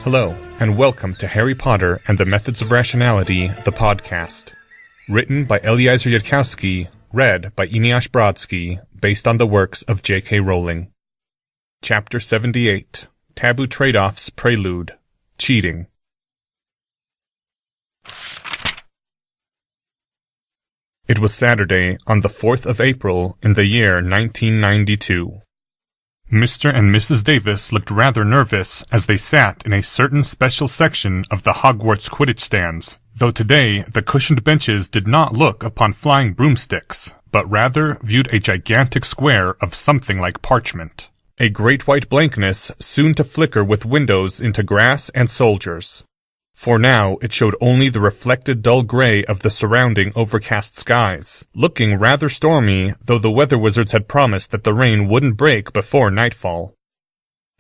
Hello, and welcome to Harry Potter and the Methods of Rationality, the podcast. Written by Eliezer Yudkowsky, read by Eneasz Brodsky, based on the works of J.K. Rowling. Chapter 78, Taboo Trade-Offs Prelude, Cheating. It was Saturday, on the 4th of April, in the year 1992. Mr. and Mrs. Davis looked rather nervous as they sat in a certain special section of the Hogwarts Quidditch stands, though today the cushioned benches did not look upon flying broomsticks, but rather viewed a gigantic square of something like parchment. A great white blankness soon to flicker with windows into grass and soldiers. For now it showed only the reflected dull gray of the surrounding overcast skies, looking rather stormy, though the weather wizards had promised that the rain wouldn't break before nightfall.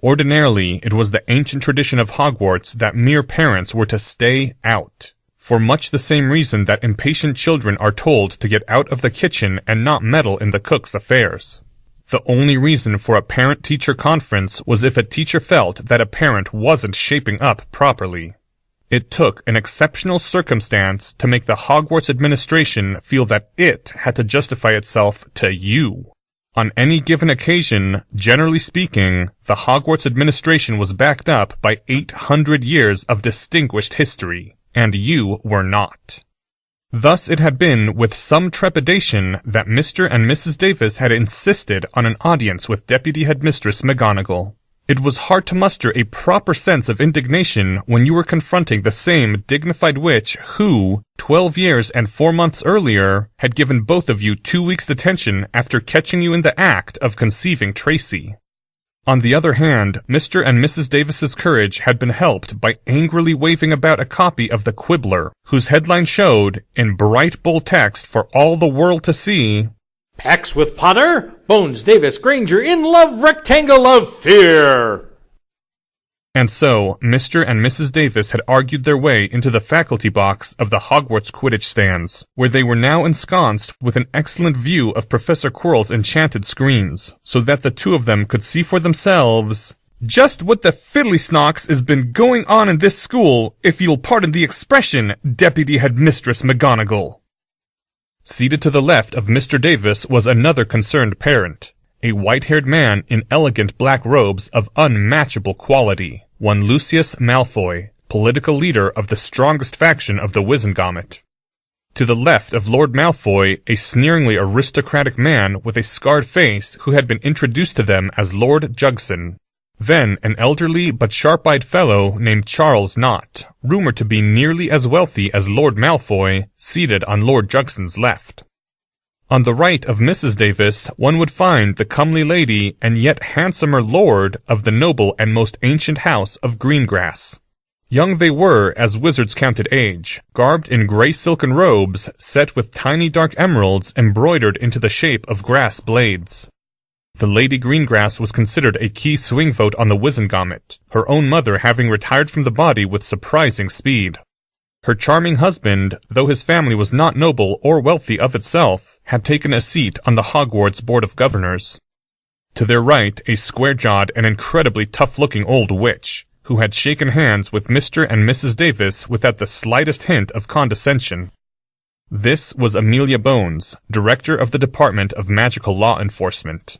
Ordinarily, it was the ancient tradition of Hogwarts that mere parents were to stay out, for much the same reason that impatient children are told to get out of the kitchen and not meddle in the cook's affairs. The only reason for a parent-teacher conference was if a teacher felt that a parent wasn't shaping up properly. It took an exceptional circumstance to make the Hogwarts administration feel that it had to justify itself to you. On any given occasion, generally speaking, the Hogwarts administration was backed up by 800 years of distinguished history, and you were not. Thus it had been with some trepidation that Mr. and Mrs. Davis had insisted on an audience with Deputy Headmistress McGonagall. It was hard to muster a proper sense of indignation when you were confronting the same dignified witch who, 12 years and 4 months earlier, had given both of you 2 weeks' detention after catching you in the act of conceiving Tracy. On the other hand, Mr. and Mrs. Davis's courage had been helped by angrily waving about a copy of The Quibbler, whose headline showed, in bright bold text for all the world to see, Pax with Potter, Bones Davis Granger in love rectangle of fear. And so, Mr. and Mrs. Davis had argued their way into the faculty box of the Hogwarts Quidditch stands, where they were now ensconced with an excellent view of Professor Quirrell's enchanted screens, so that the two of them could see for themselves just what the fiddly-snocks has been going on in this school, if you'll pardon the expression, Deputy Headmistress McGonagall. Seated to the left of Mr. Davis was another concerned parent, a white-haired man in elegant black robes of unmatchable quality, one Lucius Malfoy, political leader of the strongest faction of the Wizengamot. To the left of Lord Malfoy, a sneeringly aristocratic man with a scarred face who had been introduced to them as Lord Jugson. Then an elderly but sharp-eyed fellow named Charles Knott, rumored to be nearly as wealthy as Lord Malfoy, seated on Lord Jugson's left. On the right of Mrs. Davis, one would find the comely lady and yet handsomer lord of the noble and most ancient house of Greengrass. Young they were as wizards counted age, garbed in grey silken robes set with tiny dark emeralds embroidered into the shape of grass blades. The Lady Greengrass was considered a key swing vote on the Wizengamot, her own mother having retired from the body with surprising speed. Her charming husband, though his family was not noble or wealthy of itself, had taken a seat on the Hogwarts Board of Governors. To their right, a square-jawed and incredibly tough-looking old witch, who had shaken hands with Mr. and Mrs. Davis without the slightest hint of condescension. This was Amelia Bones, director of the Department of Magical Law Enforcement.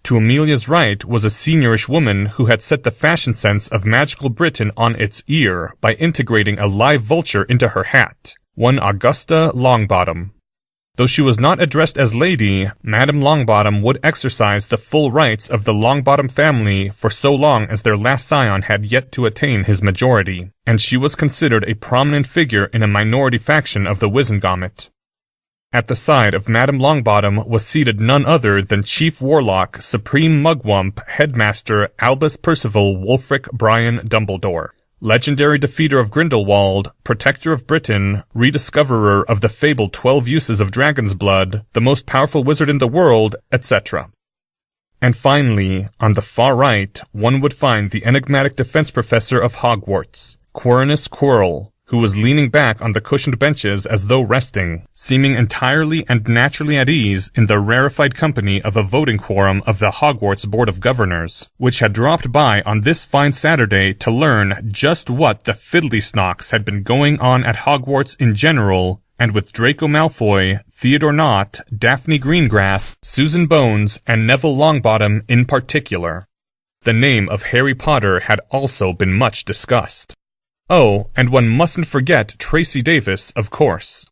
To Amelia's right was a seniorish woman who had set the fashion sense of magical Britain on its ear by integrating a live vulture into her hat, one Augusta Longbottom. Though she was not addressed as Lady, Madame Longbottom would exercise the full rights of the Longbottom family for so long as their last scion had yet to attain his majority, and she was considered a prominent figure in a minority faction of the Wizengamot. At the side of Madame Longbottom was seated none other than Chief Warlock, Supreme Mugwump, Headmaster Albus Percival Wulfric Brian Dumbledore, legendary defeater of Grindelwald, protector of Britain, rediscoverer of the fabled 12 uses of dragon's blood, the most powerful wizard in the world, etc. And finally, on the far right, one would find the enigmatic defense professor of Hogwarts, Quirinus Quirrell, who was leaning back on the cushioned benches as though resting, seeming entirely and naturally at ease in the rarefied company of a voting quorum of the Hogwarts Board of Governors, which had dropped by on this fine Saturday to learn just what the fiddly-snocks had been going on at Hogwarts in general, and with Draco Malfoy, Theodore Nott, Daphne Greengrass, Susan Bones, and Neville Longbottom in particular. The name of Harry Potter had also been much discussed. Oh, and one mustn't forget Tracy Davis, of course.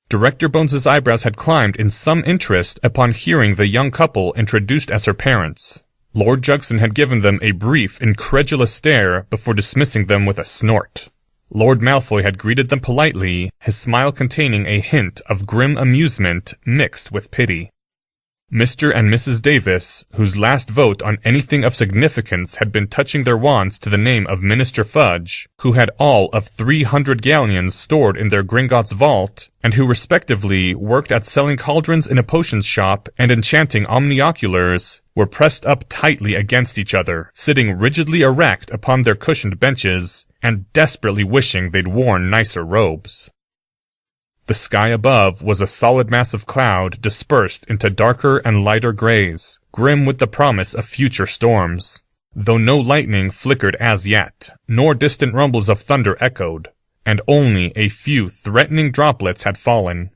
Director Bones's eyebrows had climbed in some interest upon hearing the young couple introduced as her parents. Lord Jugson had given them a brief, incredulous stare before dismissing them with a snort. Lord Malfoy had greeted them politely, his smile containing a hint of grim amusement mixed with pity. Mr. and Mrs. Davis, whose last vote on anything of significance had been touching their wands to the name of Minister Fudge, who had all of 300 galleons stored in their Gringotts vault, and who respectively worked at selling cauldrons in a potions shop and enchanting omnioculars, were pressed up tightly against each other, sitting rigidly erect upon their cushioned benches, and desperately wishing they'd worn nicer robes. The sky above was a solid mass of cloud dispersed into darker and lighter grays, grim with the promise of future storms, though no lightning flickered as yet, nor distant rumbles of thunder echoed, and only a few threatening droplets had fallen.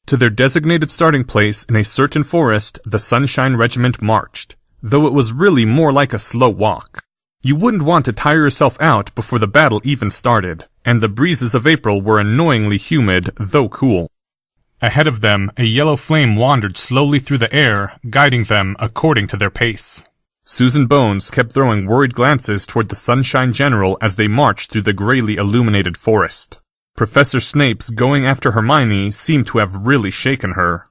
To their designated starting place in a certain forest, the Sunshine Regiment marched, though it was really more like a slow walk. You wouldn't want to tire yourself out before the battle even started, and the breezes of April were annoyingly humid, though cool. Ahead of them, a yellow flame wandered slowly through the air, guiding them according to their pace. Susan Bones kept throwing worried glances toward the Sunshine General as they marched through the grayly illuminated forest. Professor Snape's going after Hermione seemed to have really shaken her.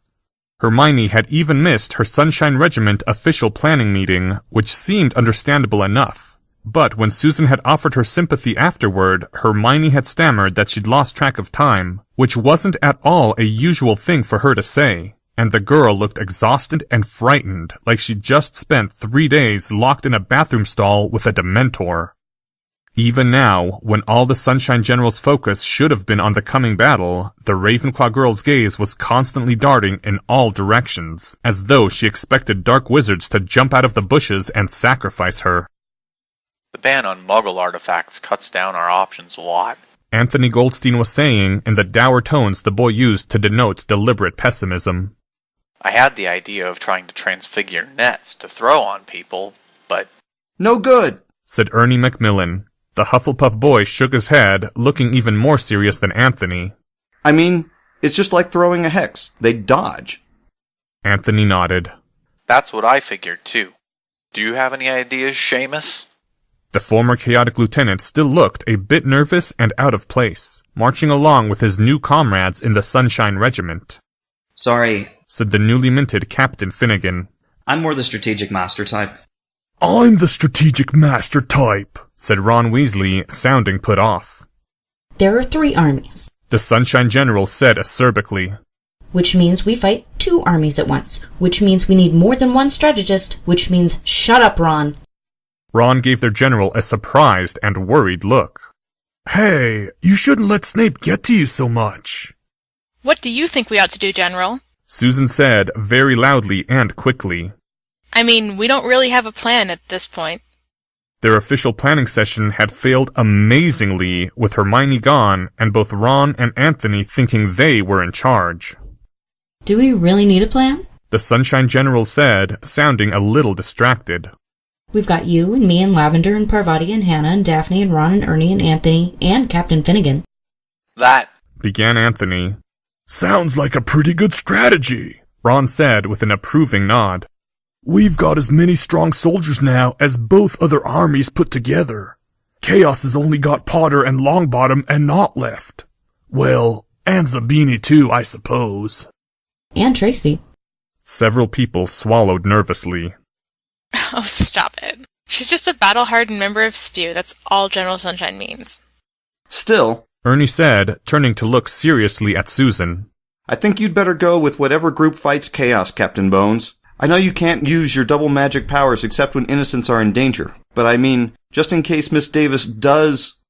Hermione had even missed her Sunshine Regiment official planning meeting, which seemed understandable enough. But when Susan had offered her sympathy afterward, Hermione had stammered that she'd lost track of time, which wasn't at all a usual thing for her to say, and the girl looked exhausted and frightened, like she'd just spent 3 days locked in a bathroom stall with a Dementor. Even now, when all the Sunshine General's focus should have been on the coming battle, the Ravenclaw girl's gaze was constantly darting in all directions, as though she expected dark wizards to jump out of the bushes and sacrifice her. The ban on Muggle artifacts cuts down our options a lot, Anthony Goldstein was saying in the dour tones the boy used to denote deliberate pessimism. I had the idea of trying to transfigure nets to throw on people, but... No good, said Ernie Macmillan. The Hufflepuff boy shook his head, looking even more serious than Anthony. I mean, it's just like throwing a hex. They dodge. Anthony nodded. That's what I figured too. Do you have any ideas, Seamus? The former chaotic lieutenant still looked a bit nervous and out of place, marching along with his new comrades in the Sunshine Regiment. Sorry, said the newly minted Captain Finnegan. I'm more the strategic master type. I'm the strategic master type, said Ron Weasley, sounding put off. There are 3 armies, the Sunshine General said acerbically. Which means we fight 2 armies at once, which means we need more than one strategist, which means shut up, Ron. Ron gave their general a surprised and worried look. Hey, you shouldn't let Snape get to you so much. What do you think we ought to do, General? Susan said very loudly and quickly. I mean, we don't really have a plan at this point. Their official planning session had failed amazingly, with Hermione gone and both Ron and Anthony thinking they were in charge. Do we really need a plan? The Sunshine General said, sounding a little distracted. We've got you and me and Lavender and Parvati and Hannah and Daphne and Ron and Ernie and Anthony and Captain Finnegan. That, began Anthony. Sounds like a pretty good strategy, Ron said with an approving nod. We've got as many strong soldiers now as both other armies put together. Chaos has only got Potter and Longbottom and Nott left. Well, and Zabini too, I suppose. And Tracy. Several people swallowed nervously. Oh, stop it. She's just a battle-hardened member of SPEW. That's all General Sunshine means. Still, Ernie said, turning to look seriously at Susan. I think you'd better go with whatever group fights chaos, Captain Bones. I know you can't use your double magic powers except when innocents are in danger, but I mean, just in case Miss Davis does,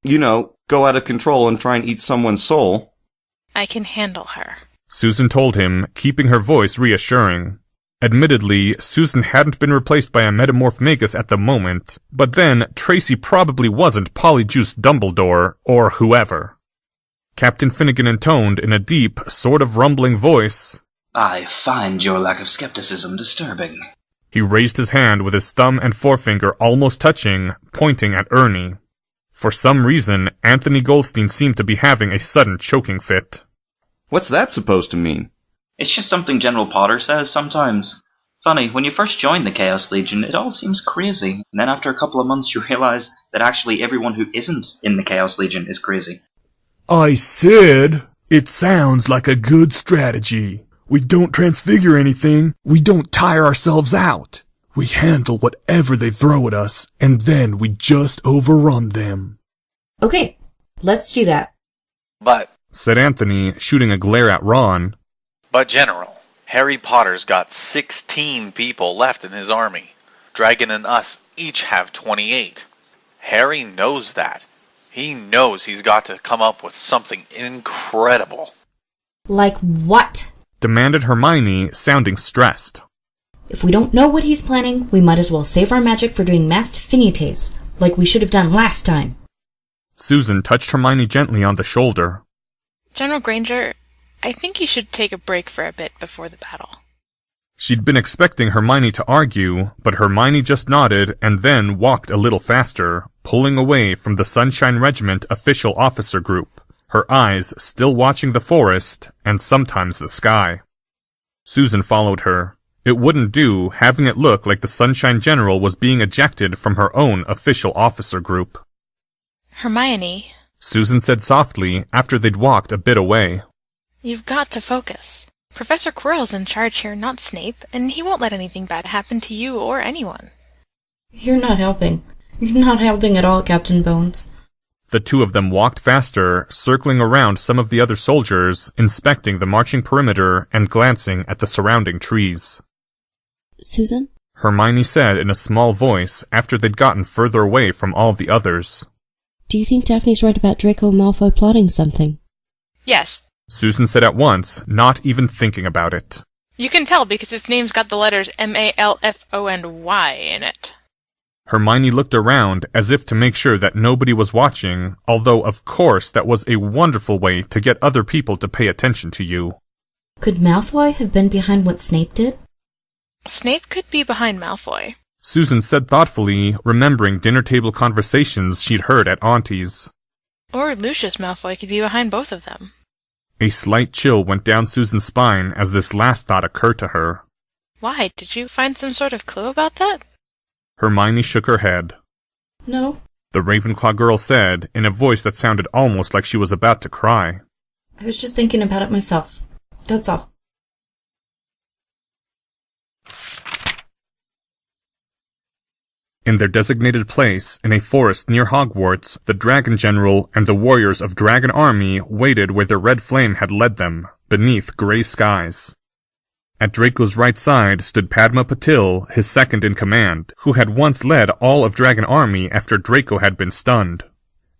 go out of control and try and eat someone's soul. I can handle her. Susan told him, keeping her voice reassuring. Admittedly, Susan hadn't been replaced by a metamorph magus at the moment, but then Tracy probably wasn't Polyjuice Dumbledore, or whoever. Captain Finnegan intoned in a deep, sort of rumbling voice, I find your lack of skepticism disturbing. He raised his hand with his thumb and forefinger almost touching, pointing at Ernie. For some reason, Anthony Goldstein seemed to be having a sudden choking fit. What's that supposed to mean? It's just something General Potter says sometimes. Funny, when you first join the Chaos Legion, it all seems crazy, and then after a couple of months you realize that actually everyone who isn't in the Chaos Legion is crazy. I said, it sounds like a good strategy. We don't transfigure anything, we don't tire ourselves out. We handle whatever they throw at us, and then we just overrun them. Okay, let's do that. But, said Anthony, shooting a glare at Ron. But General, Harry Potter's got 16 people left in his army. Dragon and us each have 28. Harry knows that. He knows he's got to come up with something incredible. Like what? Demanded Hermione, sounding stressed. If we don't know what he's planning, we might as well save our magic for doing masked finites, like we should have done last time. Susan touched Hermione gently on the shoulder. General Granger, I think you should take a break for a bit before the battle. She'd been expecting Hermione to argue, but Hermione just nodded and then walked a little faster, pulling away from the Sunshine Regiment official officer group, her eyes still watching the forest and sometimes the sky. Susan followed her. It wouldn't do having it look like the Sunshine General was being ejected from her own official officer group. Hermione, Susan said softly after they'd walked a bit away. You've got to focus. Professor Quirrell's in charge here, not Snape, and he won't let anything bad happen to you or anyone. You're not helping. You're not helping at all, Captain Bones. The two of them walked faster, circling around some of the other soldiers, inspecting the marching perimeter and glancing at the surrounding trees. Susan? Hermione said in a small voice after they'd gotten further away from all the others. Do you think Daphne's right about Draco Malfoy plotting something? Yes. Susan said at once, not even thinking about it. You can tell because his name's got the letters M-A-L-F-O-N-Y in it. Hermione looked around as if to make sure that nobody was watching, although of course that was a wonderful way to get other people to pay attention to you. Could Malfoy have been behind what Snape did? Snape could be behind Malfoy. Susan said thoughtfully, remembering dinner table conversations she'd heard at Auntie's. Or Lucius Malfoy could be behind both of them. A slight chill went down Susan's spine as this last thought occurred to her. Why? Did you find some sort of clue about that? Hermione shook her head. No. The Ravenclaw girl said, in a voice that sounded almost like she was about to cry. I was just thinking about it myself. That's all. In their designated place, in a forest near Hogwarts, the Dragon General and the warriors of Dragon Army waited where the red flame had led them, beneath gray skies. At Draco's right side stood Padma Patil, his second in command, who had once led all of Dragon Army after Draco had been stunned.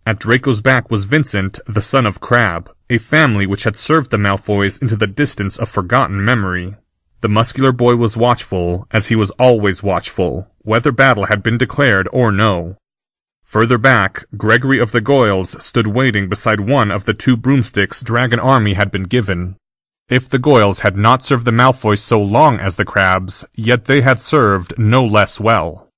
At Draco's back was Vincent, the son of Crabbe, a family which had served the Malfoys into the distance of forgotten memory. The muscular boy was watchful, as he was always watchful, whether battle had been declared or no. Further back, Gregory of the Goyles stood waiting beside one of the two broomsticks Dragon Army had been given. If the Goyles had not served the Malfoys so long as the Crabbes, yet they had served no less well.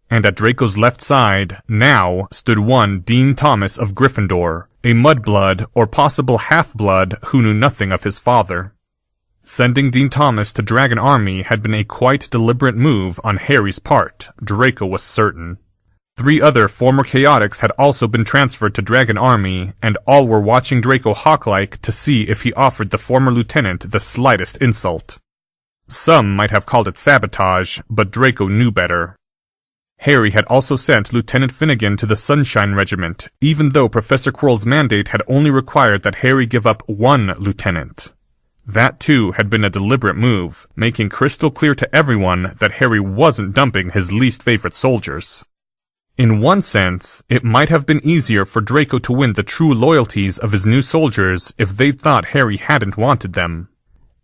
And at Draco's left side, now, stood one Dean Thomas of Gryffindor, a mudblood or possible half-blood who knew nothing of his father. Sending Dean Thomas to Dragon Army had been a quite deliberate move on Harry's part, Draco was certain. 3 other former Chaotix had also been transferred to Dragon Army, and all were watching Draco hawk-like to see if he offered the former lieutenant the slightest insult. Some might have called it sabotage, but Draco knew better. Harry had also sent Lieutenant Finnegan to the Sunshine Regiment, even though Professor Quirrell's mandate had only required that Harry give up 1 lieutenant. That too had been a deliberate move, making crystal clear to everyone that Harry wasn't dumping his least favorite soldiers. In one sense, it might have been easier for Draco to win the true loyalties of his new soldiers if they'd thought Harry hadn't wanted them.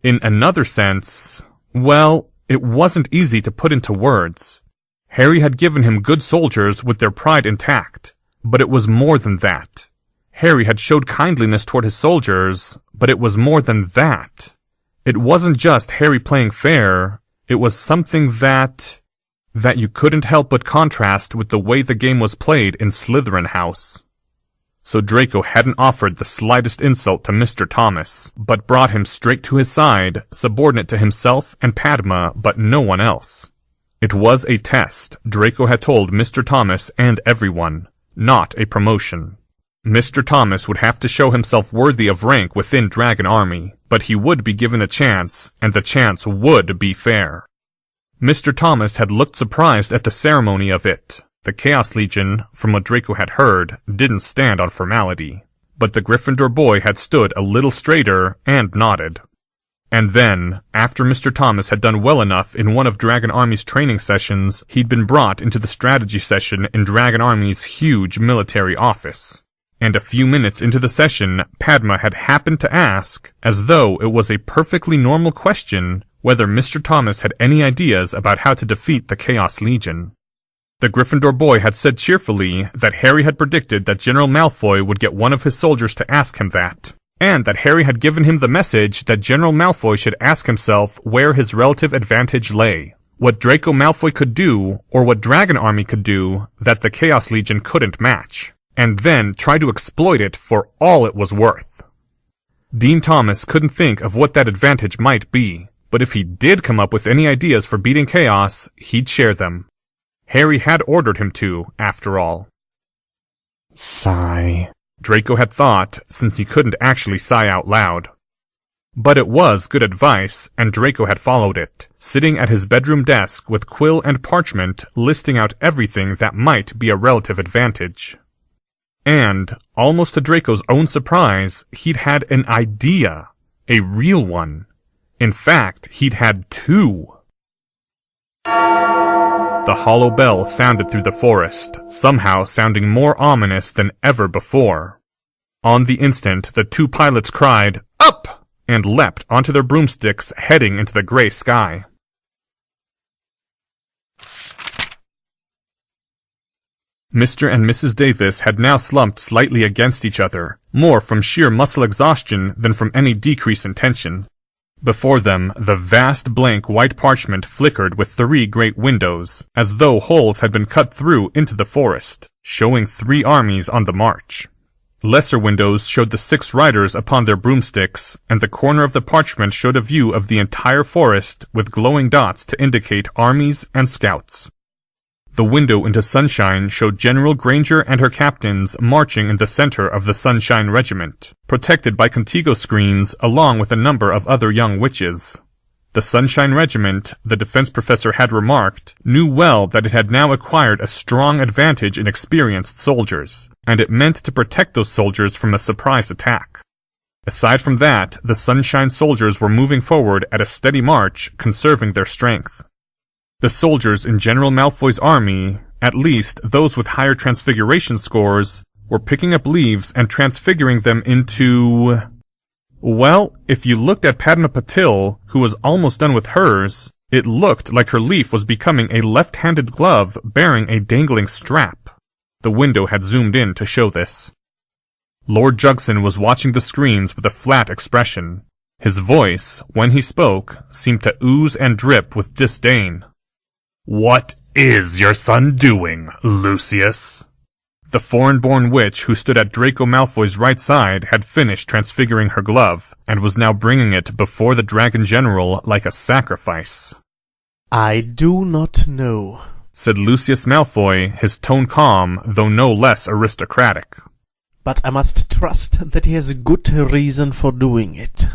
In another sense, well, it wasn't easy to put into words. Harry had given him good soldiers with their pride intact, but it was more than that. Harry had showed kindliness toward his soldiers, but it was more than that. It wasn't just Harry playing fair, it was something that you couldn't help but contrast with the way the game was played in Slytherin House. So Draco hadn't offered the slightest insult to Mr. Thomas, but brought him straight to his side, subordinate to himself and Padma, but no one else. It was a test, Draco had told Mr. Thomas and everyone, not a promotion. Mr. Thomas would have to show himself worthy of rank within Dragon Army, but he would be given a chance, and the chance would be fair. Mr. Thomas had looked surprised at the ceremony of it. The Chaos Legion, from what Draco had heard, didn't stand on formality, but the Gryffindor boy had stood a little straighter and nodded. And then, after Mr. Thomas had done well enough in one of Dragon Army's training sessions, he'd been brought into the strategy session in Dragon Army's huge military office. And a few minutes into the session, Padma had happened to ask, as though it was a perfectly normal question, whether Mr. Thomas had any ideas about how to defeat the Chaos Legion. The Gryffindor boy had said cheerfully that Harry had predicted that General Malfoy would get one of his soldiers to ask him that, and that Harry had given him the message that General Malfoy should ask himself where his relative advantage lay, what Draco Malfoy could do, or what Dragon Army could do, that the Chaos Legion couldn't match, and then try to exploit it for all it was worth. Dean Thomas couldn't think of what that advantage might be, but if he did come up with any ideas for beating chaos, he'd share them. Harry had ordered him to, after all. Sigh, Draco had thought, since he couldn't actually sigh out loud. But it was good advice, and Draco had followed it, sitting at his bedroom desk with quill and parchment listing out everything that might be a relative advantage. And, almost to Draco's own surprise, he'd had an idea. A real one. In fact, he'd had two. The hollow bell sounded through the forest, somehow sounding more ominous than ever before. On the instant, the two pilots cried, "Up!" and leapt onto their broomsticks, heading into the gray sky. Mr. and Mrs. Davis had now slumped slightly against each other, more from sheer muscle exhaustion than from any decrease in tension. Before them, the vast blank white parchment flickered with 3 great windows, as though holes had been cut through into the forest, showing 3 armies on the march. Lesser windows showed the 6 riders upon their broomsticks, and the corner of the parchment showed a view of the entire forest with glowing dots to indicate armies and scouts. The window into Sunshine showed General Granger and her captains marching in the center of the Sunshine Regiment, protected by Contigo screens along with a number of other young witches. The Sunshine Regiment, the defense professor had remarked, knew well that it had now acquired a strong advantage in experienced soldiers, and it meant to protect those soldiers from a surprise attack. Aside from that, the Sunshine soldiers were moving forward at a steady march, conserving their strength. The soldiers in General Malfoy's army, at least those with higher transfiguration scores, were picking up leaves and transfiguring them into... Well, if you looked at Padma Patil, who was almost done with hers, it looked like her leaf was becoming a left-handed glove bearing a dangling strap. The window had zoomed in to show this. Lord Jugson was watching the screens with a flat expression. His voice, when he spoke, seemed to ooze and drip with disdain. "What is your son doing, Lucius?" The foreign-born witch who stood at Draco Malfoy's right side had finished transfiguring her glove, and was now bringing it before the Dragon General like a sacrifice. "I do not know," said Lucius Malfoy, his tone calm, though no less aristocratic. "But I must trust that he has good reason for doing it."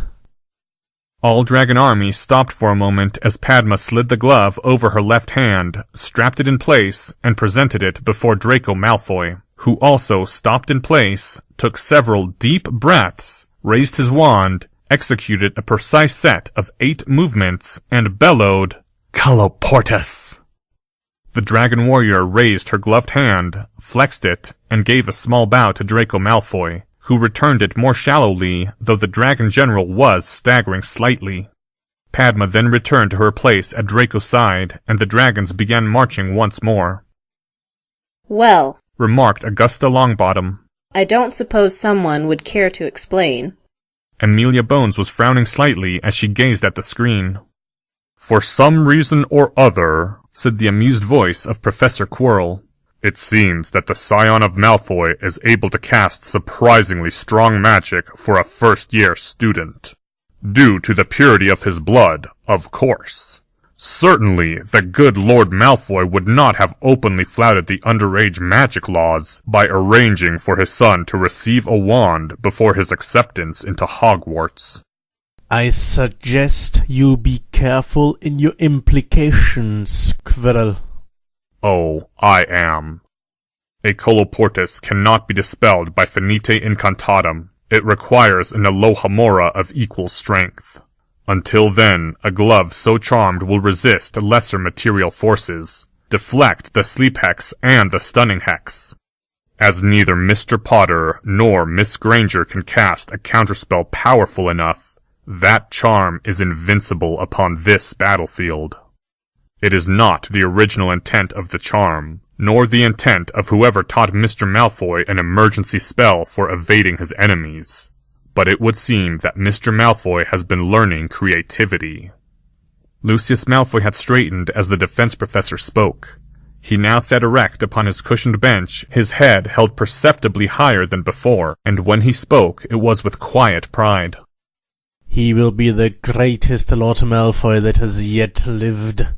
All Dragon Army stopped for a moment as Padma slid the glove over her left hand, strapped it in place, and presented it before Draco Malfoy, who also stopped in place, took several deep breaths, raised his wand, executed a precise set of 8 movements, and bellowed, "Caloportus!" The dragon warrior raised her gloved hand, flexed it, and gave a small bow to Draco Malfoy, who returned it more shallowly, though the dragon general was staggering slightly. Padma then returned to her place at Draco's side, and the dragons began marching once more. "Well," remarked Augusta Longbottom. "I don't suppose someone would care to explain." Amelia Bones was frowning slightly as she gazed at the screen. "For some reason or other," said the amused voice of Professor Quirrell, "it seems that the scion of Malfoy is able to cast surprisingly strong magic for a first-year student. Due to the purity of his blood, of course. Certainly, the good Lord Malfoy would not have openly flouted the underage magic laws by arranging for his son to receive a wand before his acceptance into Hogwarts." I suggest you be careful in your implications, Quirrell. "Oh, I am. A Coloportus cannot be dispelled by Finite Incantatem. It requires an Alohomora of equal strength. Until then, a glove so charmed will resist lesser material forces, deflect the Sleep Hex and the Stunning Hex. As neither Mr. Potter nor Miss Granger can cast a counterspell powerful enough, that charm is invincible upon this battlefield. It is not the original intent of the charm, nor the intent of whoever taught Mr. Malfoy an emergency spell for evading his enemies. But it would seem that Mr. Malfoy has been learning creativity." Lucius Malfoy had straightened as the defense professor spoke. He now sat erect upon his cushioned bench, his head held perceptibly higher than before, and when he spoke it was with quiet pride. He will be the greatest Lord Malfoy that has yet lived.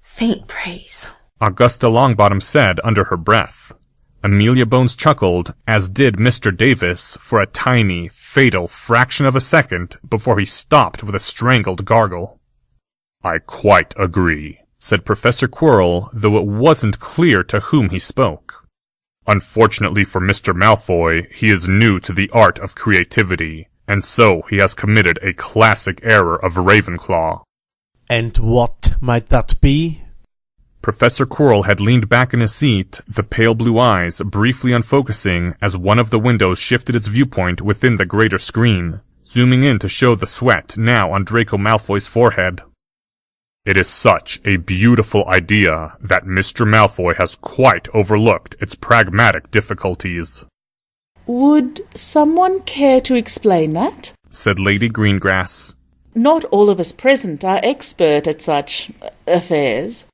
Faint praise, Augusta Longbottom said under her breath. Amelia Bones chuckled, as did Mr. Davis, for a tiny, fatal fraction of a second before he stopped with a strangled gargle. "I quite agree," said Professor Quirrell, though it wasn't clear to whom he spoke. "Unfortunately for Mr. Malfoy, he is new to the art of creativity, and so he has committed a classic error of Ravenclaw." And what might that be? Professor Quirrell had leaned back in his seat, the pale blue eyes briefly unfocusing as one of the windows shifted its viewpoint within the greater screen, zooming in to show the sweat now on Draco Malfoy's forehead. "It is such a beautiful idea that Mr. Malfoy has quite overlooked its pragmatic difficulties." "Would someone care to explain that?" said Lady Greengrass. "Not all of us present are expert at such affairs."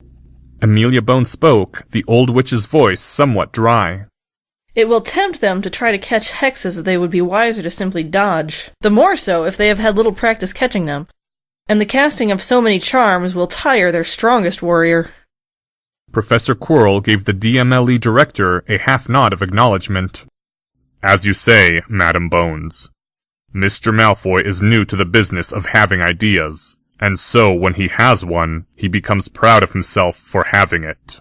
Amelia Bones spoke, the old witch's voice somewhat dry. "It will tempt them to try to catch hexes that they would be wiser to simply dodge, the more so if they have had little practice catching them, and the casting of so many charms will tire their strongest warrior." Professor Quirrell gave the DMLE director a half-nod of acknowledgement. "As you say, Madam Bones, Mr. Malfoy is new to the business of having ideas, and so when he has one, he becomes proud of himself for having it.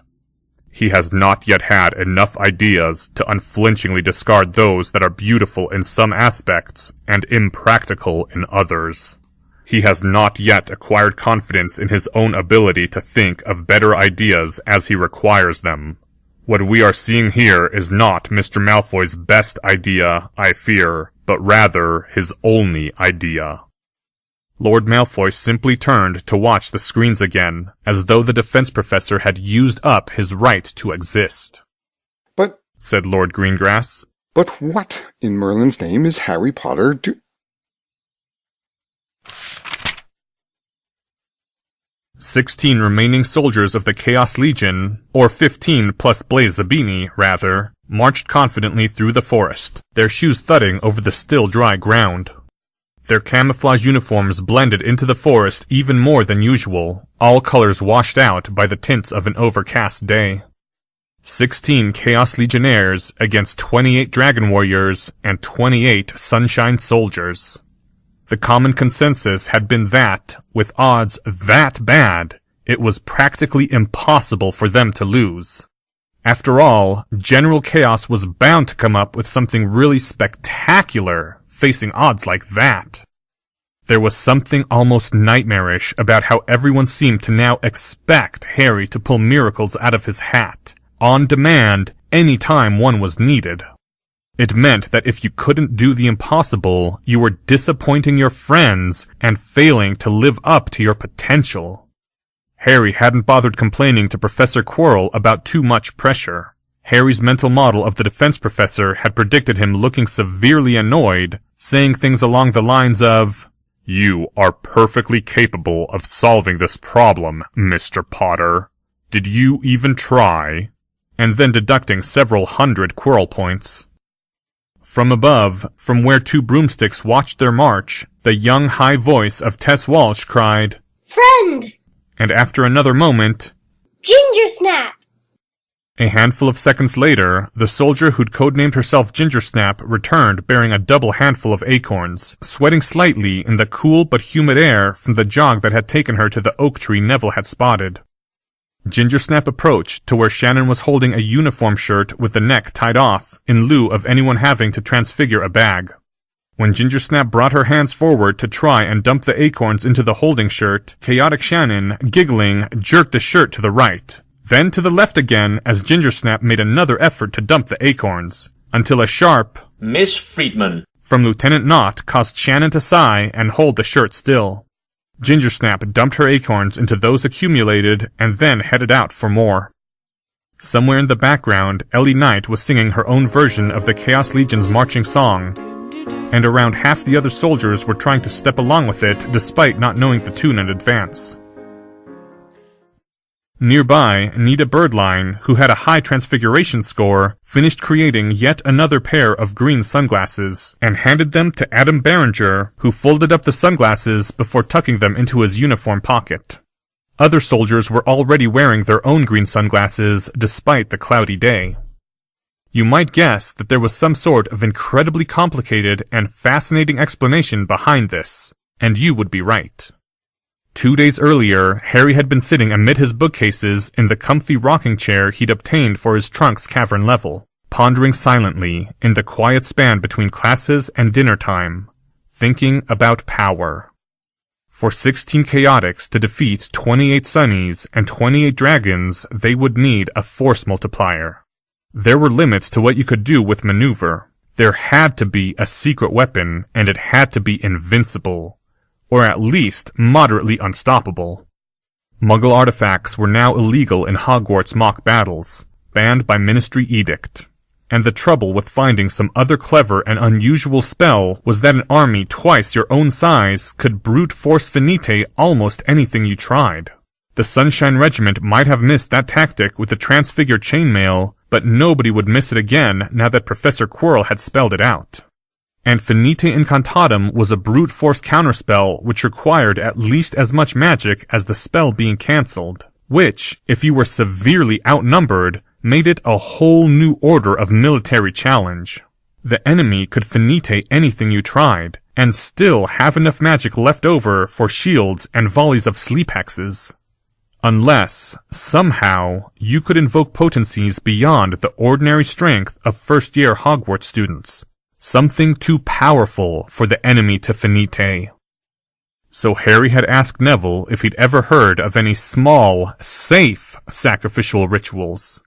He has not yet had enough ideas to unflinchingly discard those that are beautiful in some aspects and impractical in others. He has not yet acquired confidence in his own ability to think of better ideas as he requires them. What we are seeing here is not Mr. Malfoy's best idea, I fear, but rather his only idea." Lord Malfoy simply turned to watch the screens again, as though the defense professor had used up his right to exist. "But," said Lord Greengrass, "but what in Merlin's name is Harry Potter do—" 16 remaining soldiers of the Chaos Legion, or 15 plus Blaise Zabini, rather, marched confidently through the forest, their shoes thudding over the still dry ground. Their camouflage uniforms blended into the forest even more than usual, all colors washed out by the tints of an overcast day. 16 Chaos Legionnaires against 28 Dragon Warriors and 28 Sunshine Soldiers. The common consensus had been that, with odds that bad, it was practically impossible for them to lose. After all, General Chaos was bound to come up with something really spectacular facing odds like that. There was something almost nightmarish about how everyone seemed to now expect Harry to pull miracles out of his hat, on demand, any time one was needed. It meant that if you couldn't do the impossible, you were disappointing your friends and failing to live up to your potential. Harry hadn't bothered complaining to Professor Quirrell about too much pressure. Harry's mental model of the defense professor had predicted him looking severely annoyed, saying things along the lines of, "You are perfectly capable of solving this problem, Mr. Potter. Did you even try?" And then deducting several hundred Quirrell points. From above, from where two broomsticks watched their march, the young high voice of Tess Walsh cried, "Friend!" And after another moment, "Gingersnap!" A handful of seconds later, the soldier who'd codenamed herself Gingersnap returned bearing a double handful of acorns, sweating slightly in the cool but humid air from the jog that had taken her to the oak tree Neville had spotted. Gingersnap approached to where Shannon was holding a uniform shirt with the neck tied off, in lieu of anyone having to transfigure a bag. When Gingersnap brought her hands forward to try and dump the acorns into the holding shirt, Chaotic Shannon, giggling, jerked the shirt to the right. Then to the left again as Gingersnap made another effort to dump the acorns, until a sharp "Miss Friedman" from Lieutenant Knott caused Shannon to sigh and hold the shirt still. Gingersnap dumped her acorns into those accumulated and then headed out for more. Somewhere in the background, Ellie Knight was singing her own version of the Chaos Legion's marching song, and around half the other soldiers were trying to step along with it despite not knowing the tune in advance. Nearby, Nita Birdline, who had a high transfiguration score, finished creating yet another pair of green sunglasses, and handed them to Adam Berenger, who folded up the sunglasses before tucking them into his uniform pocket. Other soldiers were already wearing their own green sunglasses despite the cloudy day. You might guess that there was some sort of incredibly complicated and fascinating explanation behind this, and you would be right. 2 days earlier, Harry had been sitting amid his bookcases in the comfy rocking chair he'd obtained for his trunk's cavern level, pondering silently in the quiet span between classes and dinner time, thinking about power. For 16 Chaotix to defeat 28 Sunnies and 28 Dragons, they would need a force multiplier. There were limits to what you could do with maneuver. There had to be a secret weapon, and it had to be invincible, or at least moderately unstoppable. Muggle artifacts were now illegal in Hogwarts mock battles, banned by Ministry edict. And the trouble with finding some other clever and unusual spell was that an army twice your own size could brute force finite almost anything you tried. The Sunshine Regiment might have missed that tactic with the transfigured chainmail, but nobody would miss it again now that Professor Quirrell had spelled it out. And Finite Incantatem was a brute force counterspell which required at least as much magic as the spell being cancelled, which, if you were severely outnumbered, made it a whole new order of military challenge. The enemy could finite anything you tried, and still have enough magic left over for shields and volleys of sleep hexes. Unless, somehow, you could invoke potencies beyond the ordinary strength of first-year Hogwarts students. Something too powerful for the enemy to finite. So Harry had asked Neville if he'd ever heard of any small, safe sacrificial rituals.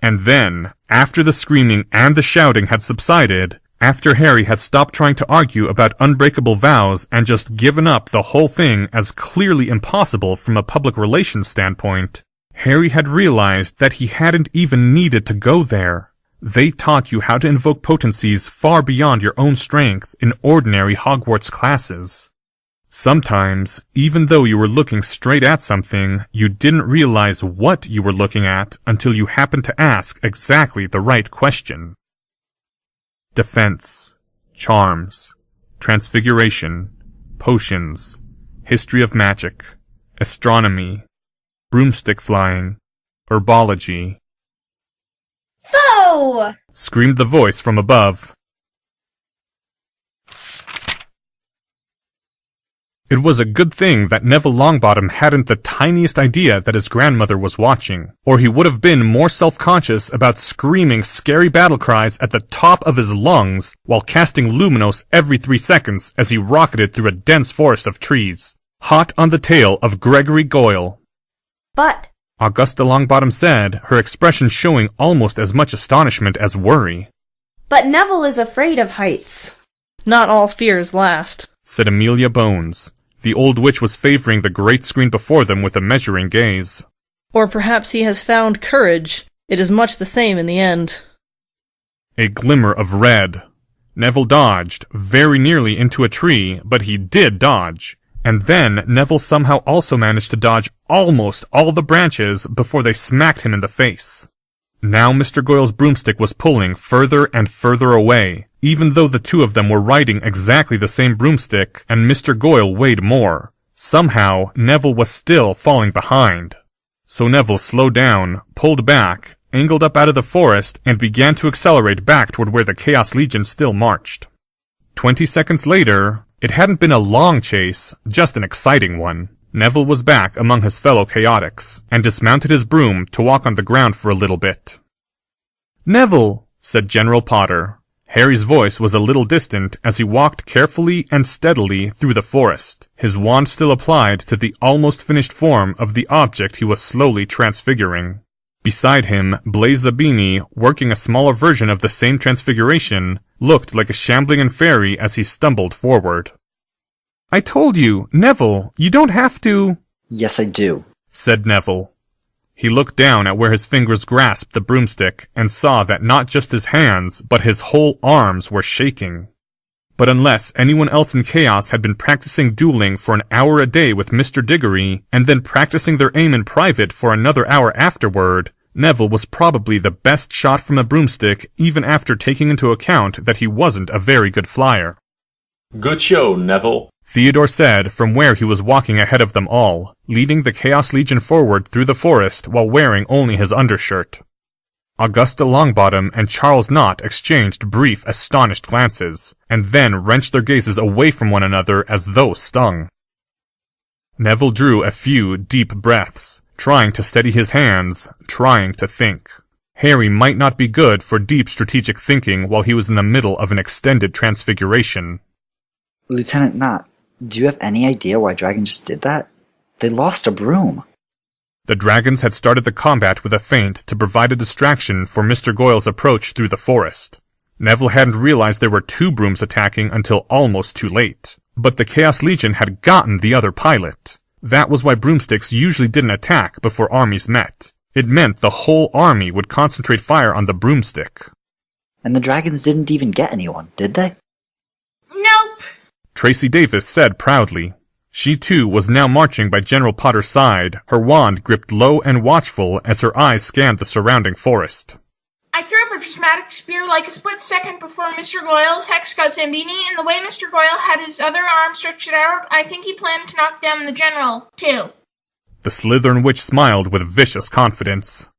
And then, after the screaming and the shouting had subsided, after Harry had stopped trying to argue about unbreakable vows and just given up the whole thing as clearly impossible from a public relations standpoint, Harry had realized that he hadn't even needed to go there. They taught you how to invoke potencies far beyond your own strength in ordinary Hogwarts classes. Sometimes, even though you were looking straight at something, you didn't realize what you were looking at until you happened to ask exactly the right question. Defense, charms, transfiguration, potions, history of magic, astronomy, broomstick flying, herbology. Foe! Screamed the voice from above. It was a good thing that Neville Longbottom hadn't the tiniest idea that his grandmother was watching, or he would have been more self-conscious about screaming scary battle cries at the top of his lungs while casting Luminos every 3 seconds as he rocketed through a dense forest of trees, hot on the tail of Gregory Goyle. But, Augusta Longbottom said, her expression showing almost as much astonishment as worry. But Neville is afraid of heights. Not all fears last, said Amelia Bones. The old witch was favoring the great screen before them with a measuring gaze. Or perhaps he has found courage. It is much the same in the end. A glimmer of red. Neville dodged, very nearly into a tree, but he did dodge. And then Neville somehow also managed to dodge almost all the branches before they smacked him in the face. Now Mr. Goyle's broomstick was pulling further and further away, even though the two of them were riding exactly the same broomstick and Mr. Goyle weighed more. Somehow, Neville was still falling behind. So Neville slowed down, pulled back, angled up out of the forest, and began to accelerate back toward where the Chaos Legion still marched. 20 seconds later, it hadn't been a long chase, just an exciting one. Neville was back among his fellow chaotics, and dismounted his broom to walk on the ground for a little bit. "Neville," said General Potter. Harry's voice was a little distant as he walked carefully and steadily through the forest, his wand still applied to the almost finished form of the object he was slowly transfiguring. Beside him, Blaise Zabini, working a smaller version of the same transfiguration, looked like a shambling fairy as he stumbled forward. "I told you, Neville, you don't have to—" "Yes, I do," said Neville. He looked down at where his fingers grasped the broomstick and saw that not just his hands, but his whole arms were shaking. But unless anyone else in Chaos had been practicing dueling for an hour a day with Mr. Diggory, and then practicing their aim in private for another hour afterward, Neville was probably the best shot from a broomstick even after taking into account that he wasn't a very good flyer. "Good show, Neville," Theodore said from where he was walking ahead of them all, leading the Chaos Legion forward through the forest while wearing only his undershirt. Augusta Longbottom and Charles Knott exchanged brief, astonished glances, and then wrenched their gazes away from one another as though stung. Neville drew a few deep breaths, trying to steady his hands, trying to think. Harry might not be good for deep strategic thinking while he was in the middle of an extended transfiguration. "Lieutenant Knott, do you have any idea why Dragon just did that? They lost a broom." The dragons had started the combat with a feint to provide a distraction for Mr. Goyle's approach through the forest. Neville hadn't realized there were 2 brooms attacking until almost too late. But the Chaos Legion had gotten the other pilot. That was why broomsticks usually didn't attack before armies met. It meant the whole army would concentrate fire on the broomstick. "And the dragons didn't even get anyone, did they?" Nope. Tracy Davis said proudly. She too was now marching by General Potter's side, her wand gripped low and watchful as her eyes scanned the surrounding forest. I threw up a prismatic spear like a split second before Mr. Goyle's hex got Zambini, and the way Mr. Goyle had his other arm stretched out, I think he planned to knock down the general, too. The Slytherin witch smiled with vicious confidence.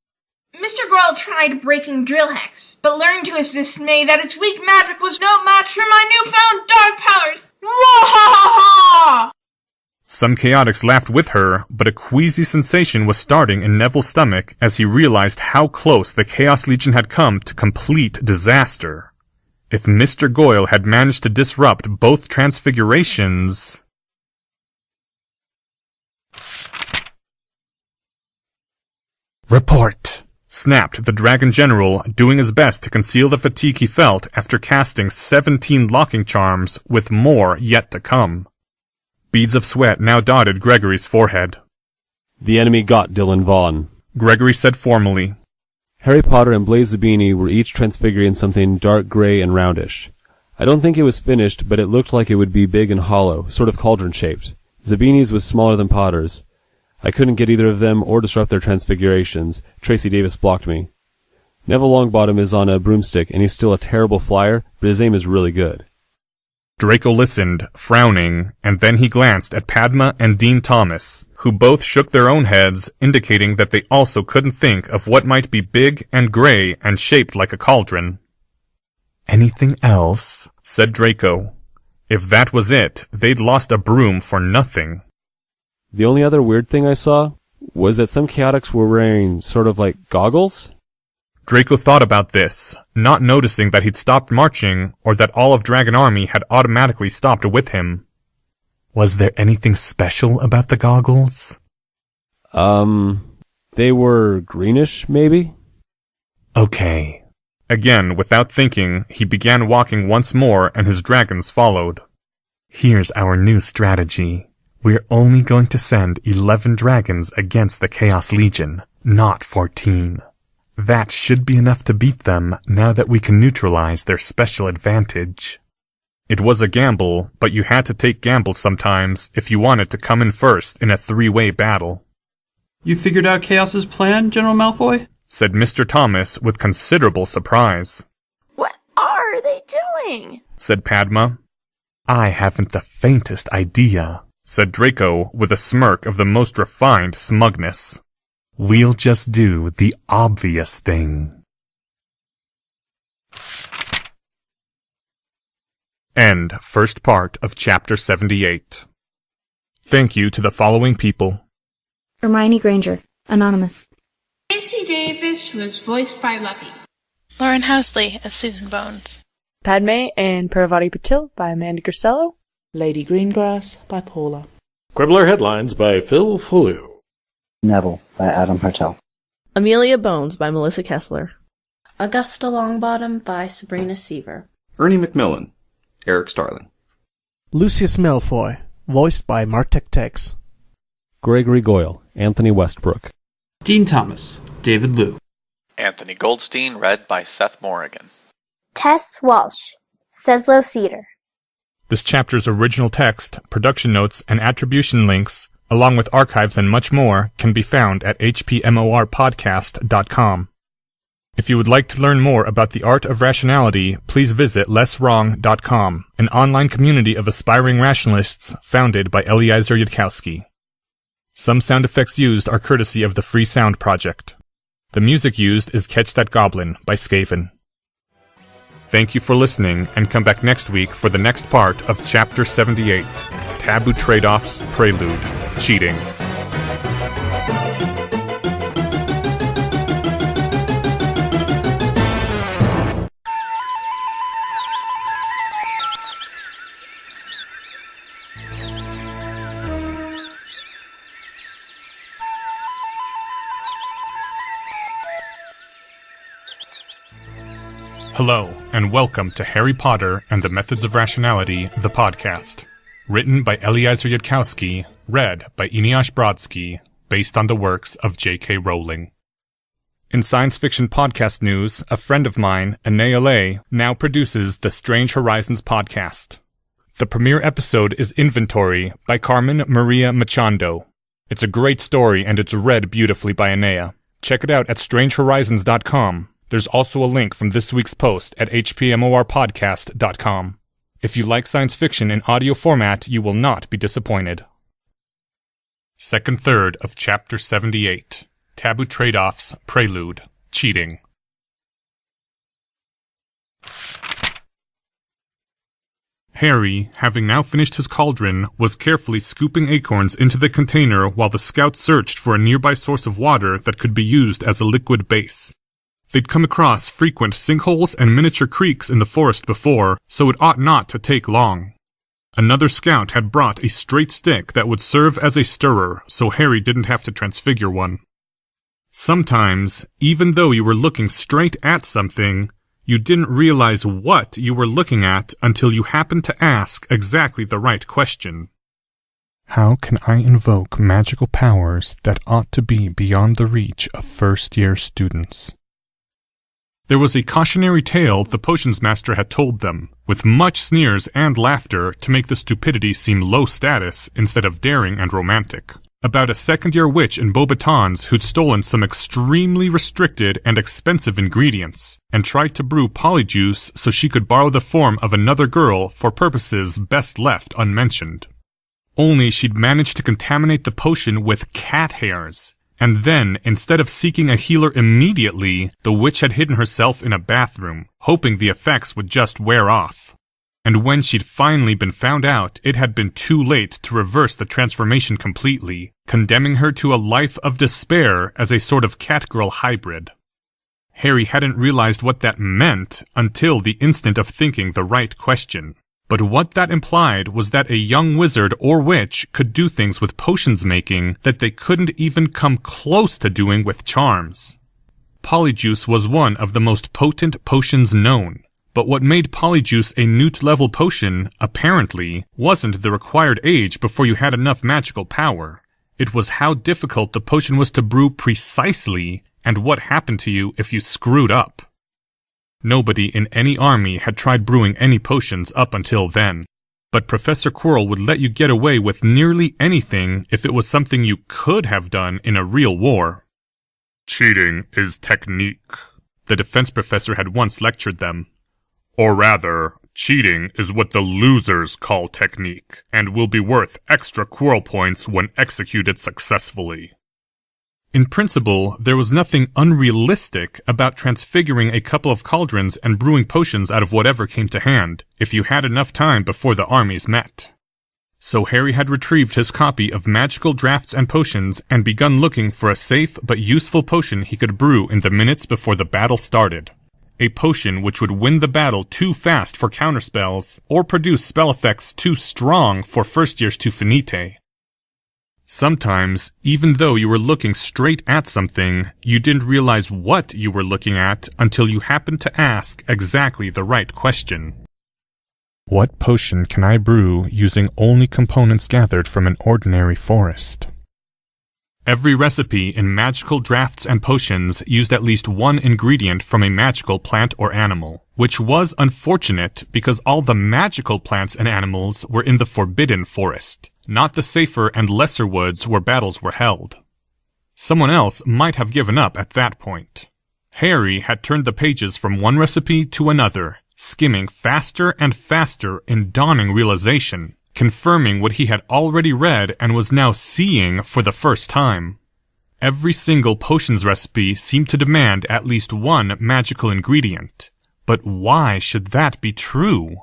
Mr. Goyle tried breaking drill hex, but learned to his dismay that its weak magic was no match for my newfound dark powers. Mwahaha! Some chaotics laughed with her, but a queasy sensation was starting in Neville's stomach as he realized how close the Chaos Legion had come to complete disaster. If Mr. Goyle had managed to disrupt both transfigurations... "Report," snapped the Dragon General, doing his best to conceal the fatigue he felt after casting 17 locking charms, with more yet to come. Beads of sweat now dotted Gregory's forehead. "The enemy got Dylan Vaughn," Gregory said formally. "Harry Potter and Blaise Zabini were each transfiguring something dark gray and roundish. I don't think it was finished, but it looked like it would be big and hollow, sort of cauldron-shaped. Zabini's was smaller than Potter's. I couldn't get either of them or disrupt their transfigurations. Tracy Davis blocked me. Neville Longbottom is on a broomstick, and he's still a terrible flyer, but his aim is really good." Draco listened, frowning, and then he glanced at Padma and Dean Thomas, who both shook their own heads, indicating that they also couldn't think of what might be big and gray and shaped like a cauldron. "Anything else?" said Draco. If that was it, they'd lost a broom for nothing. The only other weird thing I saw was that some chaotics were wearing sort of like goggles. Draco thought about this, not noticing that he'd stopped marching or that all of Dragon Army had automatically stopped with him. Was there anything special about the goggles? They were greenish, maybe? Okay. Again, without thinking, he began walking once more and his dragons followed. Here's our new strategy. We're only going to send 11 dragons against the Chaos Legion, not 14. That should be enough to beat them now that we can neutralize their special advantage. It was a gamble, but you had to take gambles sometimes if you wanted to come in first in a three-way battle. You figured out Chaos's plan, General Malfoy? Said Mr. Thomas with considerable surprise. What are they doing? Said Padma. I haven't the faintest idea, said Draco with a smirk of the most refined smugness. We'll just do the obvious thing. End first part of Chapter 78. Thank you to the following people. Hermione Granger, Anonymous. Casey Davis was voiced by Lucky. Lauren Housley as Susan Bones. Padme and Parvati Patil by Amanda Grisello. Lady Greengrass by Paula. Quibbler Headlines by Phil Fullew. Neville by Adam Hartel. Amelia Bones by Melissa Kessler. Augusta Longbottom by Sabrina Seaver. Ernie McMillan, Eric Starling. Lucius Malfoy, voiced by Martek Tex. Gregory Goyle, Anthony Westbrook. Dean Thomas, David Liu. Anthony Goldstein, read by Seth Morrigan. Tess Walsh, Ceslo Cedar. This chapter's original text, production notes, and attribution links, along with archives and much more, can be found at hpmorpodcast.com. If you would like to learn more about the art of rationality, please visit lesswrong.com, an online community of aspiring rationalists founded by Eliezer Yudkowsky. Some sound effects used are courtesy of the Free Sound Project. The music used is Catch That Goblin by Skaven. Thank you for listening, and come back next week for the next part of Chapter 78, Taboo Trade-Offs Prelude, Cheating. Hello, and welcome to Harry Potter and the Methods of Rationality, the podcast. Written by Eliezer Yudkowsky, read by Eneasz Brodsky, based on the works of J.K. Rowling. In science fiction podcast news, a friend of mine, Anea Lay, now produces the Strange Horizons podcast. The premiere episode is Inventory by Carmen Maria Machado. It's a great story and it's read beautifully by Anea. Check it out at strangehorizons.com. There's also a link from this week's post at hpmorpodcast.com. If you like science fiction in audio format, you will not be disappointed. Second third of Chapter 78, Taboo Trade-Offs, Prelude, Cheating. Harry, having now finished his cauldron, was carefully scooping acorns into the container while the scouts searched for a nearby source of water that could be used as a liquid base. They'd come across frequent sinkholes and miniature creeks in the forest before, so it ought not to take long. Another scout had brought a straight stick that would serve as a stirrer, so Harry didn't have to transfigure one. Sometimes, even though you were looking straight at something, you didn't realize what you were looking at until you happened to ask exactly the right question. How can I invoke magical powers that ought to be beyond the reach of first-year students? There was a cautionary tale the potions master had told them, with much sneers and laughter to make the stupidity seem low status instead of daring and romantic, about a second-year witch in Beauxbatons who'd stolen some extremely restricted and expensive ingredients, and tried to brew polyjuice so she could borrow the form of another girl for purposes best left unmentioned. Only she'd managed to contaminate the potion with cat hairs, and then, instead of seeking a healer immediately, the witch had hidden herself in a bathroom, hoping the effects would just wear off. And when she'd finally been found out, it had been too late to reverse the transformation completely, condemning her to a life of despair as a sort of cat-girl hybrid. Harry hadn't realized what that meant until the instant of thinking the right question. But what that implied was that a young wizard or witch could do things with potions making that they couldn't even come close to doing with charms. Polyjuice was one of the most potent potions known, but what made Polyjuice a newt-level potion, apparently, wasn't the required age before you had enough magical power. It was how difficult the potion was to brew precisely, and what happened to you if you screwed up. Nobody in any army had tried brewing any potions up until then, but Professor Quirrell would let you get away with nearly anything if it was something you could have done in a real war. Cheating is technique, the defense professor had once lectured them. Or rather, cheating is what the losers call technique, and will be worth extra Quirrell points when executed successfully. In principle, there was nothing unrealistic about transfiguring a couple of cauldrons and brewing potions out of whatever came to hand, if you had enough time before the armies met. So Harry had retrieved his copy of Magical Drafts and Potions and begun looking for a safe but useful potion he could brew in the minutes before the battle started. A potion which would win the battle too fast for counterspells, or produce spell effects too strong for first years to finite. Sometimes, even though you were looking straight at something, you didn't realize what you were looking at until you happened to ask exactly the right question. What potion can I brew using only components gathered from an ordinary forest? Every recipe in Magical Drafts and Potions used at least one ingredient from a magical plant or animal, which was unfortunate because all the magical plants and animals were in the Forbidden Forest, not the safer and lesser woods where battles were held. Someone else might have given up at that point. Harry had turned the pages from one recipe to another, skimming faster and faster in dawning realization, confirming what he had already read and was now seeing for the first time. Every single potions recipe seemed to demand at least one magical ingredient. But why should that be true?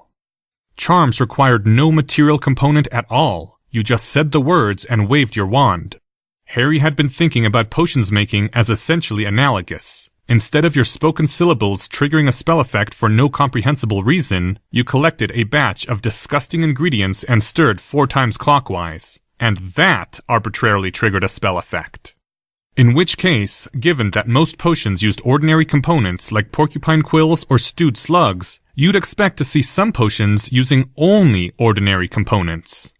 Charms required no material component at all. You just said the words and waved your wand. Harry had been thinking about potions making as essentially analogous. Instead of your spoken syllables triggering a spell effect for no comprehensible reason, you collected a batch of disgusting ingredients and stirred 4 times clockwise, and that arbitrarily triggered a spell effect. In which case, given that most potions used ordinary components like porcupine quills or stewed slugs, you'd expect to see some potions using only ordinary components.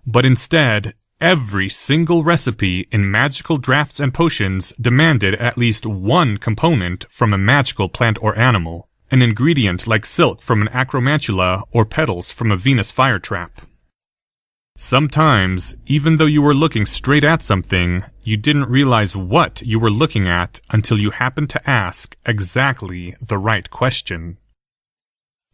But instead, every single recipe in Magical Drafts and Potions demanded at least one component from a magical plant or animal, an ingredient like silk from an acromantula or petals from a Venus fire trap. Sometimes, even though you were looking straight at something, you didn't realize what you were looking at until you happened to ask exactly the right question.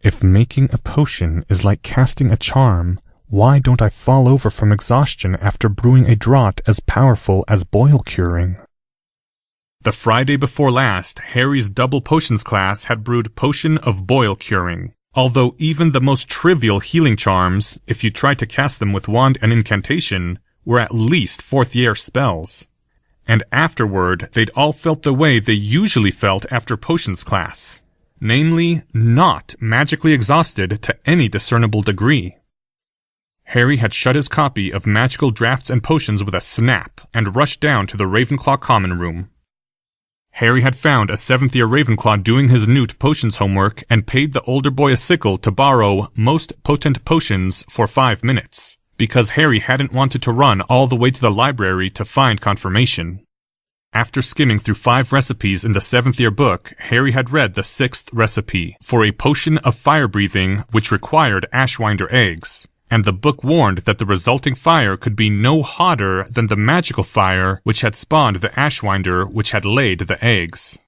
If making a potion is like casting a charm, why don't I fall over from exhaustion after brewing a draught as powerful as boil curing? The Friday before last, Harry's double potions class had brewed Potion of Boil Curing, although even the most trivial healing charms, if you tried to cast them with wand and incantation, were at least 4th year spells. And afterward, they'd all felt the way they usually felt after potions class, namely, not magically exhausted to any discernible degree. Harry had shut his copy of Magical Drafts and Potions with a snap and rushed down to the Ravenclaw common room. Harry had found a 7th year Ravenclaw doing his Newt potions homework and paid the older boy a sickle to borrow Most Potent Potions for 5 minutes, because Harry hadn't wanted to run all the way to the library to find confirmation. After skimming through 5 recipes in the 7th year book, Harry had read the 6th recipe for a potion of fire breathing which required Ashwinder eggs, and the book warned that the resulting fire could be no hotter than the magical fire which had spawned the Ashwinder which had laid the eggs.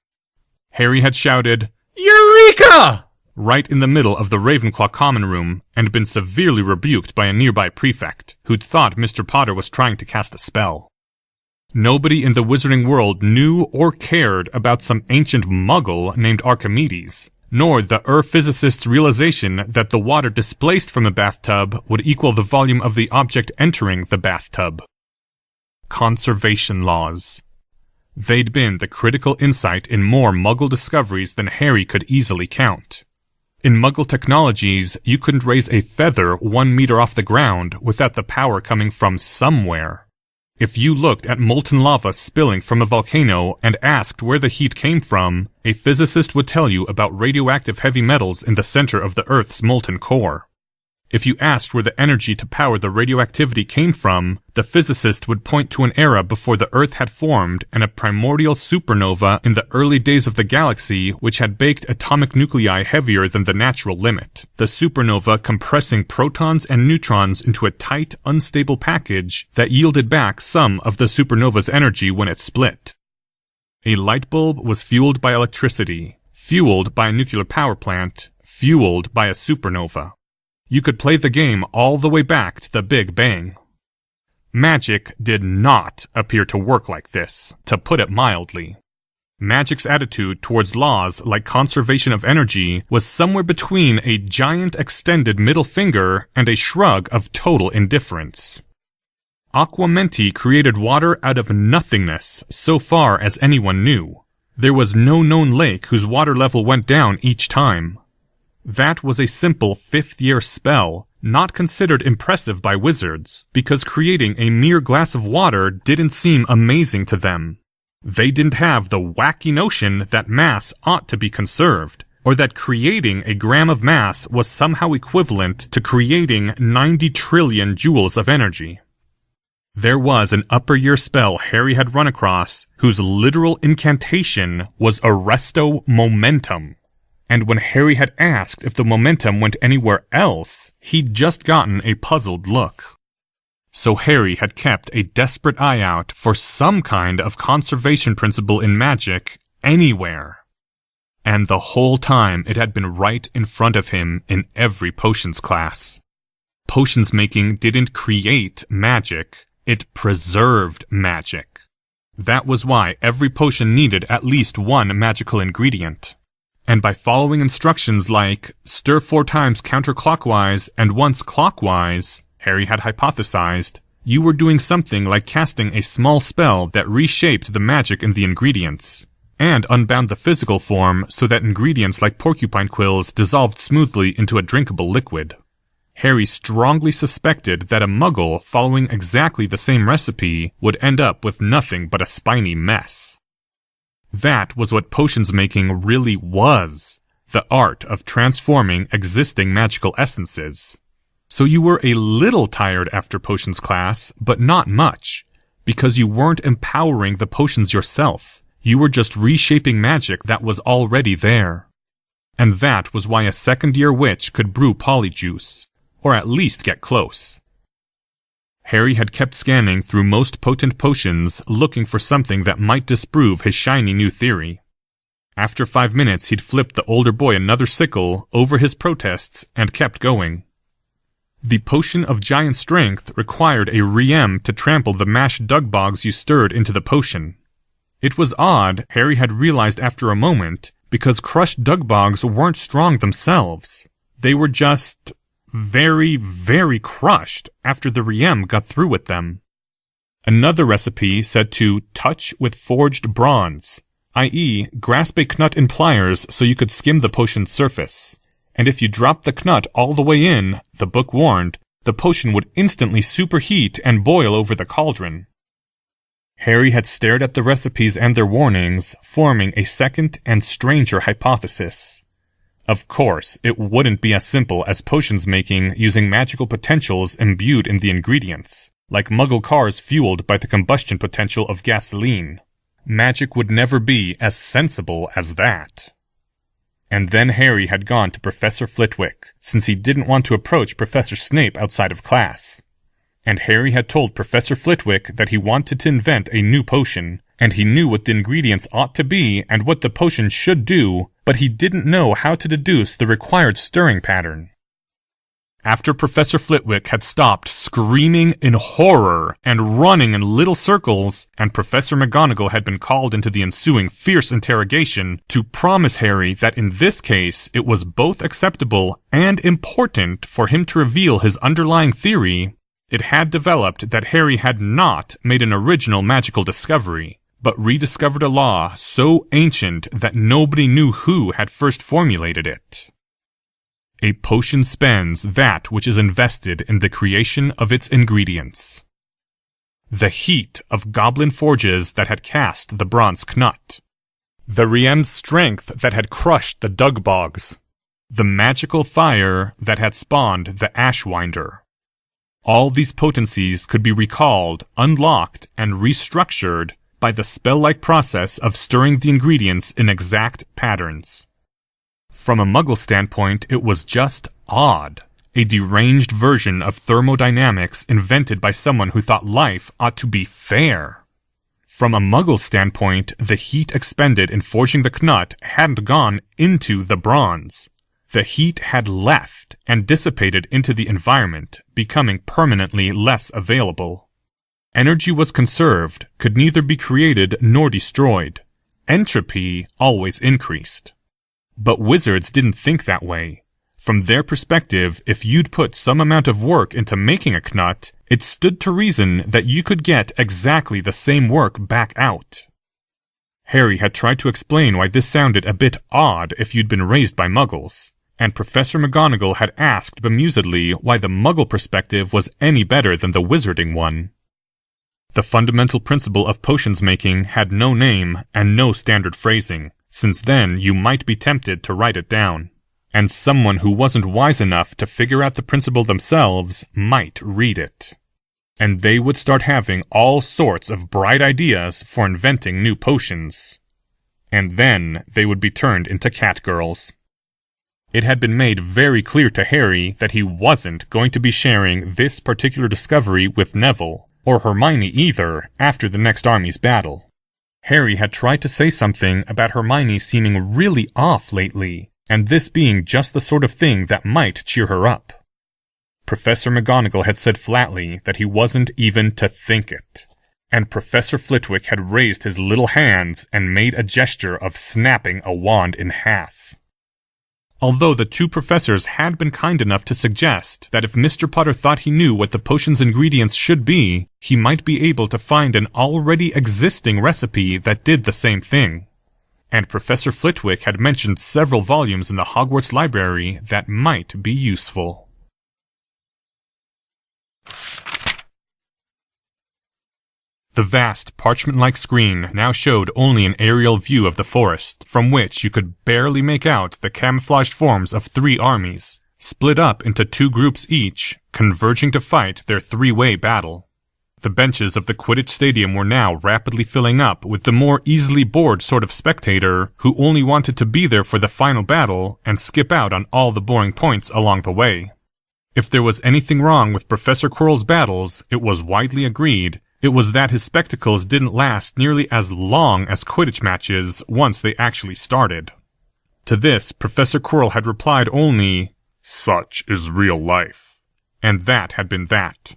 Harry had shouted, "Eureka!" right in the middle of the Ravenclaw common room, and been severely rebuked by a nearby prefect, who'd thought Mr. Potter was trying to cast a spell. Nobody in the wizarding world knew or cared about some ancient muggle named Archimedes, nor the physicist's realization that the water displaced from the bathtub would equal the volume of the object entering the bathtub. Conservation laws. They'd been the critical insight in more Muggle discoveries than Harry could easily count. In Muggle technologies, you couldn't raise a feather 1 meter off the ground without the power coming from somewhere. If you looked at molten lava spilling from a volcano and asked where the heat came from, a physicist would tell you about radioactive heavy metals in the center of the Earth's molten core. If you asked where the energy to power the radioactivity came from, the physicist would point to an era before the Earth had formed and a primordial supernova in the early days of the galaxy which had baked atomic nuclei heavier than the natural limit, the supernova compressing protons and neutrons into a tight, unstable package that yielded back some of the supernova's energy when it split. A light bulb was fueled by electricity, fueled by a nuclear power plant, fueled by a supernova. You could play the game all the way back to the Big Bang. Magic did not appear to work like this, to put it mildly. Magic's attitude towards laws like conservation of energy was somewhere between a giant extended middle finger and a shrug of total indifference. Aquamenti created water out of nothingness so far as anyone knew. There was no known lake whose water level went down each time. That was a simple 5th-year spell, not considered impressive by wizards, because creating a mere glass of water didn't seem amazing to them. They didn't have the wacky notion that mass ought to be conserved, or that creating a gram of mass was somehow equivalent to creating 90 trillion joules of energy. There was an upper-year spell Harry had run across whose literal incantation was Arresto Momentum. And when Harry had asked if the momentum went anywhere else, he'd just gotten a puzzled look. So Harry had kept a desperate eye out for some kind of conservation principle in magic anywhere. And the whole time it had been right in front of him in every potions class. Potions making didn't create magic, it preserved magic. That was why every potion needed at least one magical ingredient. And by following instructions like stir 4 times counterclockwise and once clockwise, Harry had hypothesized, you were doing something like casting a small spell that reshaped the magic in the ingredients, and unbound the physical form so that ingredients like porcupine quills dissolved smoothly into a drinkable liquid. Harry strongly suspected that a Muggle following exactly the same recipe would end up with nothing but a spiny mess. That was what potions making really was, the art of transforming existing magical essences. So you were a little tired after potions class, but not much, because you weren't empowering the potions yourself. You were just reshaping magic that was already there. And that was why a second-year witch could brew polyjuice, or at least get close. Harry had kept scanning through most potent potions, looking for something that might disprove his shiny new theory. After 5 minutes, he'd flipped the older boy another sickle over his protests and kept going. The potion of giant strength required a riem to trample the mashed dugbogs you stirred into the potion. It was odd, Harry had realized after a moment, because crushed dugbogs weren't strong themselves. They were just very, very crushed after the riem got through with them. Another recipe said to touch with forged bronze, i.e., grasp a knut in pliers so you could skim the potion's surface. And if you dropped the knut all the way in, the book warned, the potion would instantly superheat and boil over the cauldron. Harry had stared at the recipes and their warnings, forming a second and stranger hypothesis. Of course, it wouldn't be as simple as potions making using magical potentials imbued in the ingredients, like Muggle cars fueled by the combustion potential of gasoline. Magic would never be as sensible as that. And then Harry had gone to Professor Flitwick, since he didn't want to approach Professor Snape outside of class. And Harry had told Professor Flitwick that he wanted to invent a new potion, and he knew what the ingredients ought to be and what the potion should do, but he didn't know how to deduce the required stirring pattern. After Professor Flitwick had stopped screaming in horror and running in little circles, and Professor McGonagall had been called into the ensuing fierce interrogation to promise Harry that in this case it was both acceptable and important for him to reveal his underlying theory, it had developed that Harry had not made an original magical discovery, but rediscovered a law so ancient that nobody knew who had first formulated it. A potion spends that which is invested in the creation of its ingredients. The heat of goblin forges that had cast the bronze knut. The Riem's strength that had crushed the Dugbogs. The magical fire that had spawned the Ashwinder. All these potencies could be recalled, unlocked, and restructured by the spell-like process of stirring the ingredients in exact patterns. From a Muggle standpoint, it was just odd. A deranged version of thermodynamics invented by someone who thought life ought to be fair. From a Muggle standpoint, the heat expended in forging the knut hadn't gone into the bronze. The heat had left and dissipated into the environment, becoming permanently less available. Energy was conserved, could neither be created nor destroyed. Entropy always increased. But wizards didn't think that way. From their perspective, if you'd put some amount of work into making a knut, it stood to reason that you could get exactly the same work back out. Harry had tried to explain why this sounded a bit odd if you'd been raised by muggles, and Professor McGonagall had asked bemusedly why the muggle perspective was any better than the wizarding one. The fundamental principle of potions making had no name and no standard phrasing, since then you might be tempted to write it down, and someone who wasn't wise enough to figure out the principle themselves might read it. And they would start having all sorts of bright ideas for inventing new potions. And then they would be turned into catgirls. It had been made very clear to Harry that he wasn't going to be sharing this particular discovery with Neville, or Hermione either, after the next army's battle. Harry had tried to say something about Hermione seeming really off lately, and this being just the sort of thing that might cheer her up. Professor McGonagall had said flatly that he wasn't even to think it, and Professor Flitwick had raised his little hands and made a gesture of snapping a wand in half. Although the two professors had been kind enough to suggest that if Mr. Potter thought he knew what the potion's ingredients should be, he might be able to find an already existing recipe that did the same thing. And Professor Flitwick had mentioned several volumes in the Hogwarts library that might be useful. The vast parchment-like screen now showed only an aerial view of the forest, from which you could barely make out the camouflaged forms of 3 armies, split up into 2 groups each, converging to fight their 3-way battle. The benches of the Quidditch Stadium were now rapidly filling up with the more easily bored sort of spectator who only wanted to be there for the final battle and skip out on all the boring points along the way. If there was anything wrong with Professor Quirrell's battles, it was widely agreed it was that his spectacles didn't last nearly as long as Quidditch matches once they actually started. To this, Professor Quirrell had replied only, "Such is real life," and that had been that.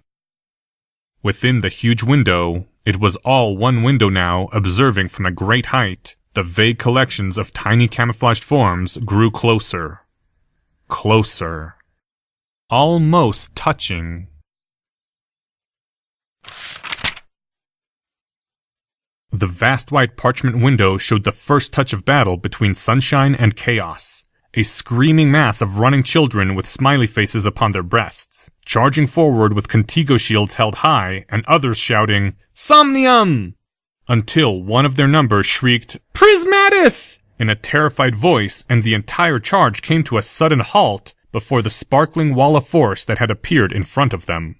Within the huge window, it was all one window now, observing from a great height, the vague collections of tiny camouflaged forms grew closer. Closer. Almost touching. The vast white parchment window showed the first touch of battle between sunshine and chaos. A screaming mass of running children with smiley faces upon their breasts, charging forward with Contigo shields held high, and others shouting, "Somnium!" Until one of their number shrieked, "Prismatis!" in a terrified voice, and the entire charge came to a sudden halt before the sparkling wall of force that had appeared in front of them.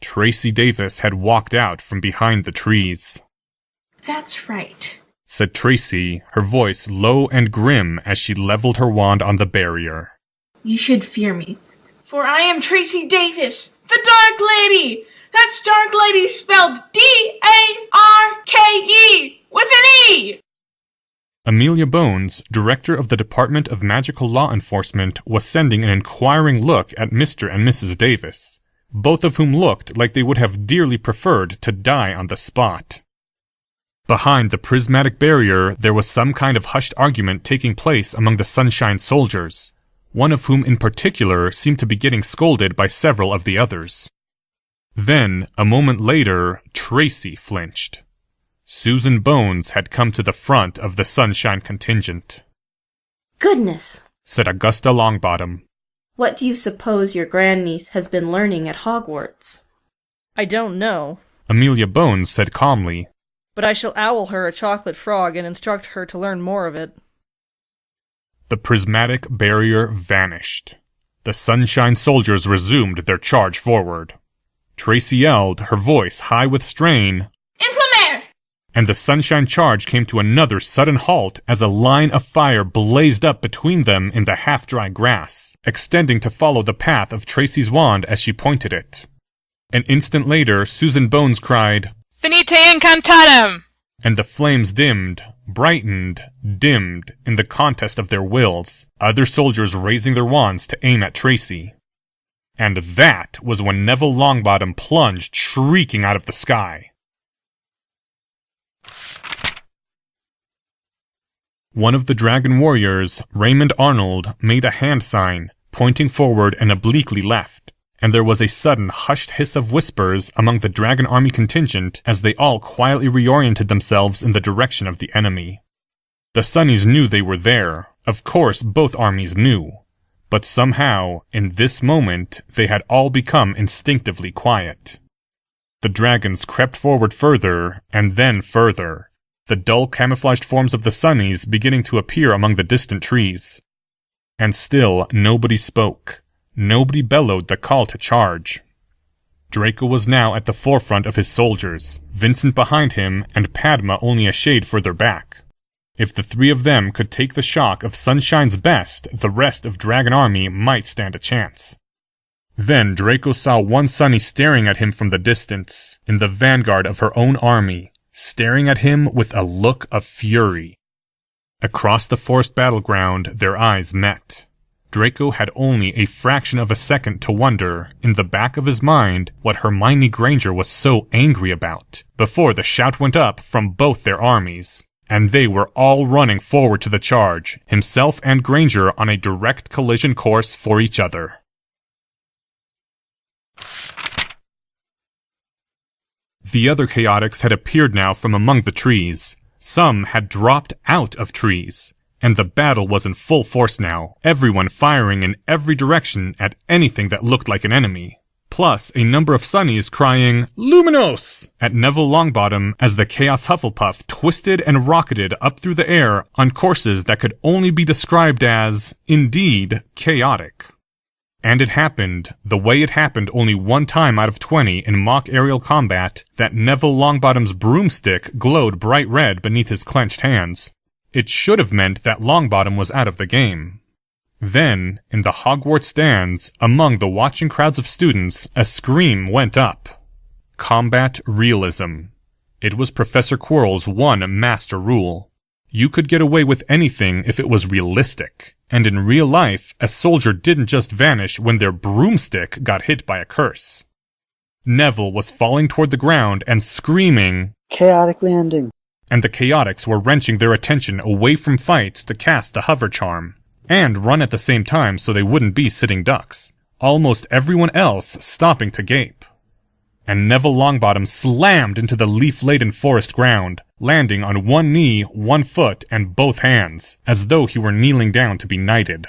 Tracy Davis had walked out from behind the trees. "That's right," said Tracy, her voice low and grim as she leveled her wand on the barrier. "You should fear me, for I am Tracy Davis, the Dark Lady! That's Dark Lady spelled D-A-R-K-E, with an E!" Amelia Bones, director of the Department of Magical Law Enforcement, was sending an inquiring look at Mr. and Mrs. Davis, both of whom looked like they would have dearly preferred to die on the spot. Behind the prismatic barrier, there was some kind of hushed argument taking place among the Sunshine soldiers, one of whom in particular seemed to be getting scolded by several of the others. Then, a moment later, Tracy flinched. Susan Bones had come to the front of the Sunshine contingent. Goodness, said Augusta Longbottom. What do you suppose your grandniece has been learning at Hogwarts? I don't know, Amelia Bones said calmly. But I shall owl her a chocolate frog and instruct her to learn more of it. The prismatic barrier vanished. The Sunshine soldiers resumed their charge forward. Tracy yelled, her voice high with strain, Implement! And the Sunshine charge came to another sudden halt as a line of fire blazed up between them in the half-dry grass, extending to follow the path of Tracy's wand as she pointed it. An instant later, Susan Bones cried, Finite incantatem! And the flames dimmed, brightened, dimmed in the contest of their wills, other soldiers raising their wands to aim at Tracy. And that was when Neville Longbottom plunged shrieking out of the sky. One of the dragon warriors, Raymond Arnold, made a hand sign, pointing forward and obliquely left, and there was a sudden hushed hiss of whispers among the dragon army contingent as they all quietly reoriented themselves in the direction of the enemy. The Sunnies knew they were there. Of course, both armies knew. But somehow, in this moment, they had all become instinctively quiet. The dragons crept forward further, and then further, the dull camouflaged forms of the Sunnies beginning to appear among the distant trees. And still nobody spoke. Nobody bellowed the call to charge. Draco was now at the forefront of his soldiers, Vincent behind him, and Padma only a shade further back. If the three of them could take the shock of Sunshine's best, the rest of Dragon Army might stand a chance. Then Draco saw one Sunny staring at him from the distance, in the vanguard of her own army, staring at him with a look of fury. Across the forest battleground, their eyes met. Draco had only a fraction of a second to wonder, in the back of his mind, what Hermione Granger was so angry about, before the shout went up from both their armies. And they were all running forward to the charge, himself and Granger on a direct collision course for each other. The other chaotics had appeared now from among the trees. Some had dropped out of trees, and the battle was in full force now, everyone firing in every direction at anything that looked like an enemy. Plus a number of Sunnies crying, Luminos! At Neville Longbottom as the Chaos Hufflepuff twisted and rocketed up through the air on courses that could only be described as, indeed, chaotic. And it happened, the way it happened only one time out of 20 in mock aerial combat, that Neville Longbottom's broomstick glowed bright red beneath his clenched hands. It should have meant that Longbottom was out of the game. Then, in the Hogwarts stands, among the watching crowds of students, a scream went up. Combat realism. It was Professor Quirrell's one master rule. You could get away with anything if it was realistic, and in real life, a soldier didn't just vanish when their broomstick got hit by a curse. Neville was falling toward the ground and screaming, Chaotic landing. And the chaotics were wrenching their attention away from fights to cast the hover charm. And run at the same time so they wouldn't be sitting ducks. Almost everyone else stopping to gape. And Neville Longbottom slammed into the leaf-laden forest ground, landing on one knee, one foot, and both hands, as though he were kneeling down to be knighted.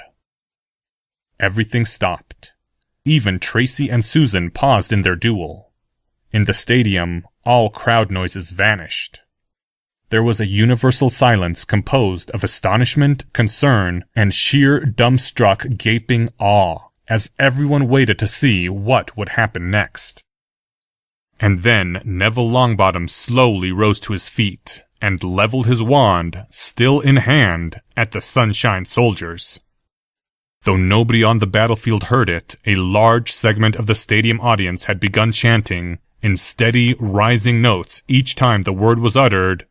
Everything stopped. Even Tracy and Susan paused in their duel. In the stadium, all crowd noises vanished. There was a universal silence composed of astonishment, concern, and sheer dumbstruck gaping awe, as everyone waited to see what would happen next. And then Neville Longbottom slowly rose to his feet, and leveled his wand, still in hand, at the Sunshine soldiers. Though nobody on the battlefield heard it, a large segment of the stadium audience had begun chanting, in steady, rising notes each time the word was uttered,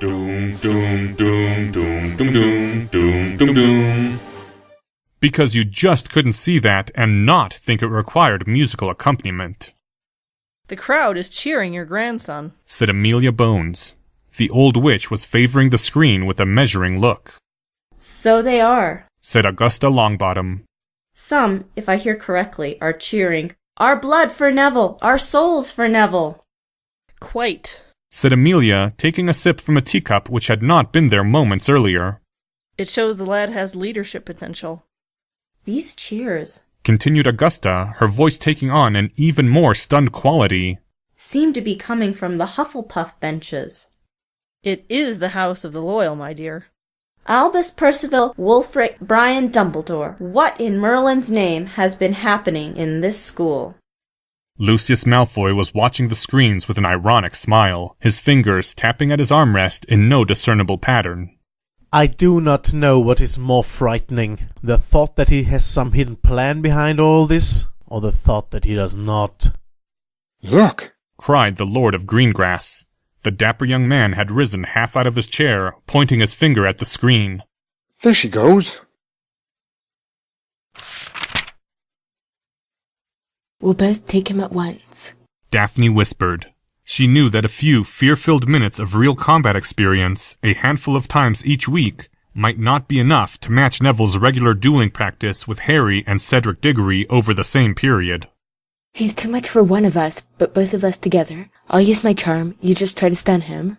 Doom, doom, doom, doom, doom, doom, doom, doom, doom. Because you just couldn't see that and not think it required musical accompaniment. The crowd is cheering your grandson, said Amelia Bones. The old witch was favoring the screen with a measuring look. So they are, said Augusta Longbottom. Some, if I hear correctly, are cheering, "Our blood for Neville! Our souls for Neville!" Quite, said Amelia, taking a sip from a teacup which had not been there moments earlier. It shows the lad has leadership potential. These cheers, continued Augusta, her voice taking on an even more stunned quality, seem to be coming from the Hufflepuff benches. It is the House of the Loyal, my dear. Albus Percival Wulfric Brian Dumbledore, what in Merlin's name has been happening in this school? Lucius Malfoy was watching the screens with an ironic smile, his fingers tapping at his armrest in no discernible pattern. I do not know what is more frightening, the thought that he has some hidden plan behind all this, or the thought that he does not. Look! Cried the Lord of Greengrass. The dapper young man had risen half out of his chair, pointing his finger at the screen. There she goes. We'll both take him at once, Daphne whispered. She knew that a few fear-filled minutes of real combat experience, a handful of times each week, might not be enough to match Neville's regular dueling practice with Harry and Cedric Diggory over the same period. He's too much for one of us, but both of us together. I'll use my charm, you just try to stun him.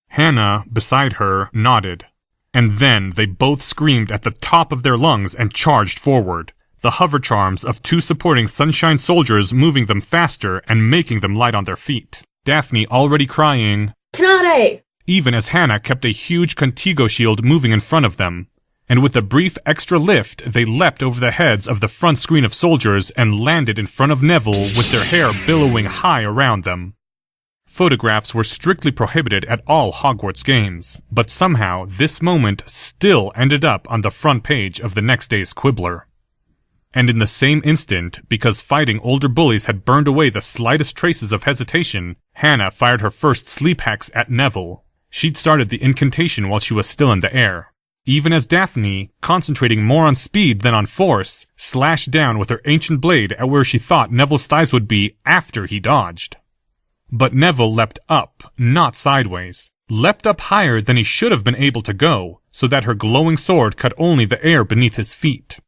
Hannah, beside her, nodded. And then they both screamed at the top of their lungs and charged forward, the hover charms of two supporting Sunshine soldiers moving them faster and making them light on their feet. Daphne already crying, "Tenare!" even as Hannah kept a huge Contigo shield moving in front of them. And with a brief extra lift, they leapt over the heads of the front screen of soldiers and landed in front of Neville with their hair billowing high around them. Photographs were strictly prohibited at all Hogwarts games, but somehow this moment still ended up on the front page of the next day's Quibbler. And in the same instant, because fighting older bullies had burned away the slightest traces of hesitation, Hannah fired her first sleep hex at Neville. She'd started the incantation while she was still in the air. Even as Daphne, concentrating more on speed than on force, slashed down with her ancient blade at where she thought Neville's thighs would be after he dodged. But Neville leapt up, not sideways. Leapt up higher than he should have been able to go, so that her glowing sword cut only the air beneath his feet.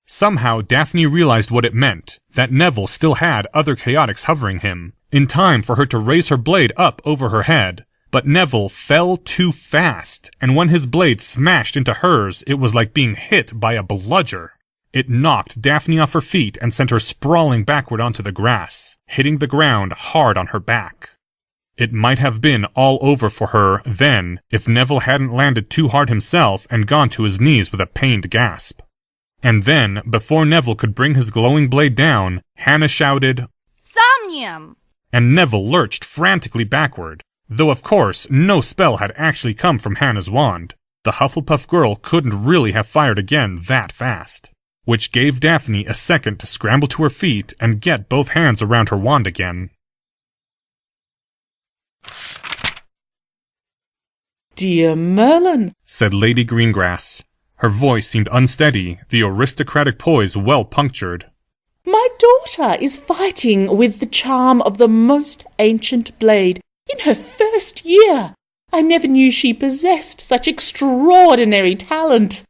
Somehow Daphne realized what it meant, that Neville still had other chaotics hovering him, in time for her to raise her blade up over her head. But Neville fell too fast, and when his blade smashed into hers, it was like being hit by a bludger. It knocked Daphne off her feet and sent her sprawling backward onto the grass, hitting the ground hard on her back. It might have been all over for her then if Neville hadn't landed too hard himself and gone to his knees with a pained gasp. And then, before Neville could bring his glowing blade down, Hannah shouted, "Somnium!" and Neville lurched frantically backward. Though of course, no spell had actually come from Hannah's wand. The Hufflepuff girl couldn't really have fired again that fast. Which gave Daphne a second to scramble to her feet and get both hands around her wand again. "Dear Merlin," said Lady Greengrass. Her voice seemed unsteady, the aristocratic poise well punctured. "my daughter is fighting with the charm of the most ancient blade. In her first year, I never knew she possessed such extraordinary talent."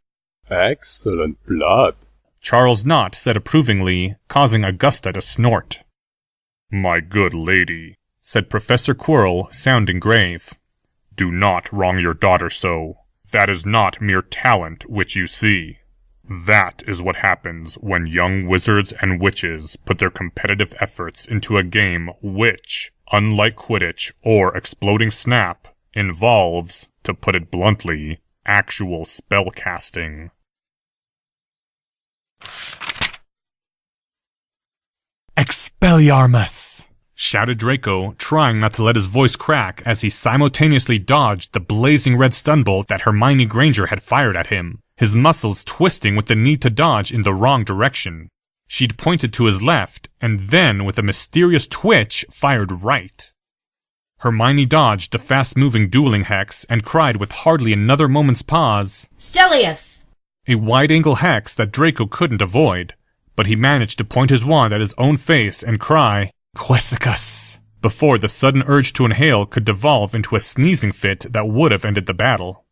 Excellent blood, Charles Knott said approvingly, causing Augusta to snort. My good lady, said Professor Quirrell, sounding grave. Do not wrong your daughter so. That is not mere talent which you see. That is what happens when young wizards and witches put their competitive efforts into a game which, unlike Quidditch or Exploding Snap, involves, to put it bluntly, actual spellcasting. Expelliarmus! Shouted Draco, trying not to let his voice crack as he simultaneously dodged the blazing red stun bolt that Hermione Granger had fired at him, his muscles twisting with the need to dodge in the wrong direction. She'd pointed to his left, and then with a mysterious twitch, fired right. Hermione dodged the fast-moving dueling hex and cried with hardly another moment's pause, Stellius! A wide-angle hex that Draco couldn't avoid, but he managed to point his wand at his own face and cry, Quesicus, before the sudden urge to inhale could devolve into a sneezing fit that would have ended the battle.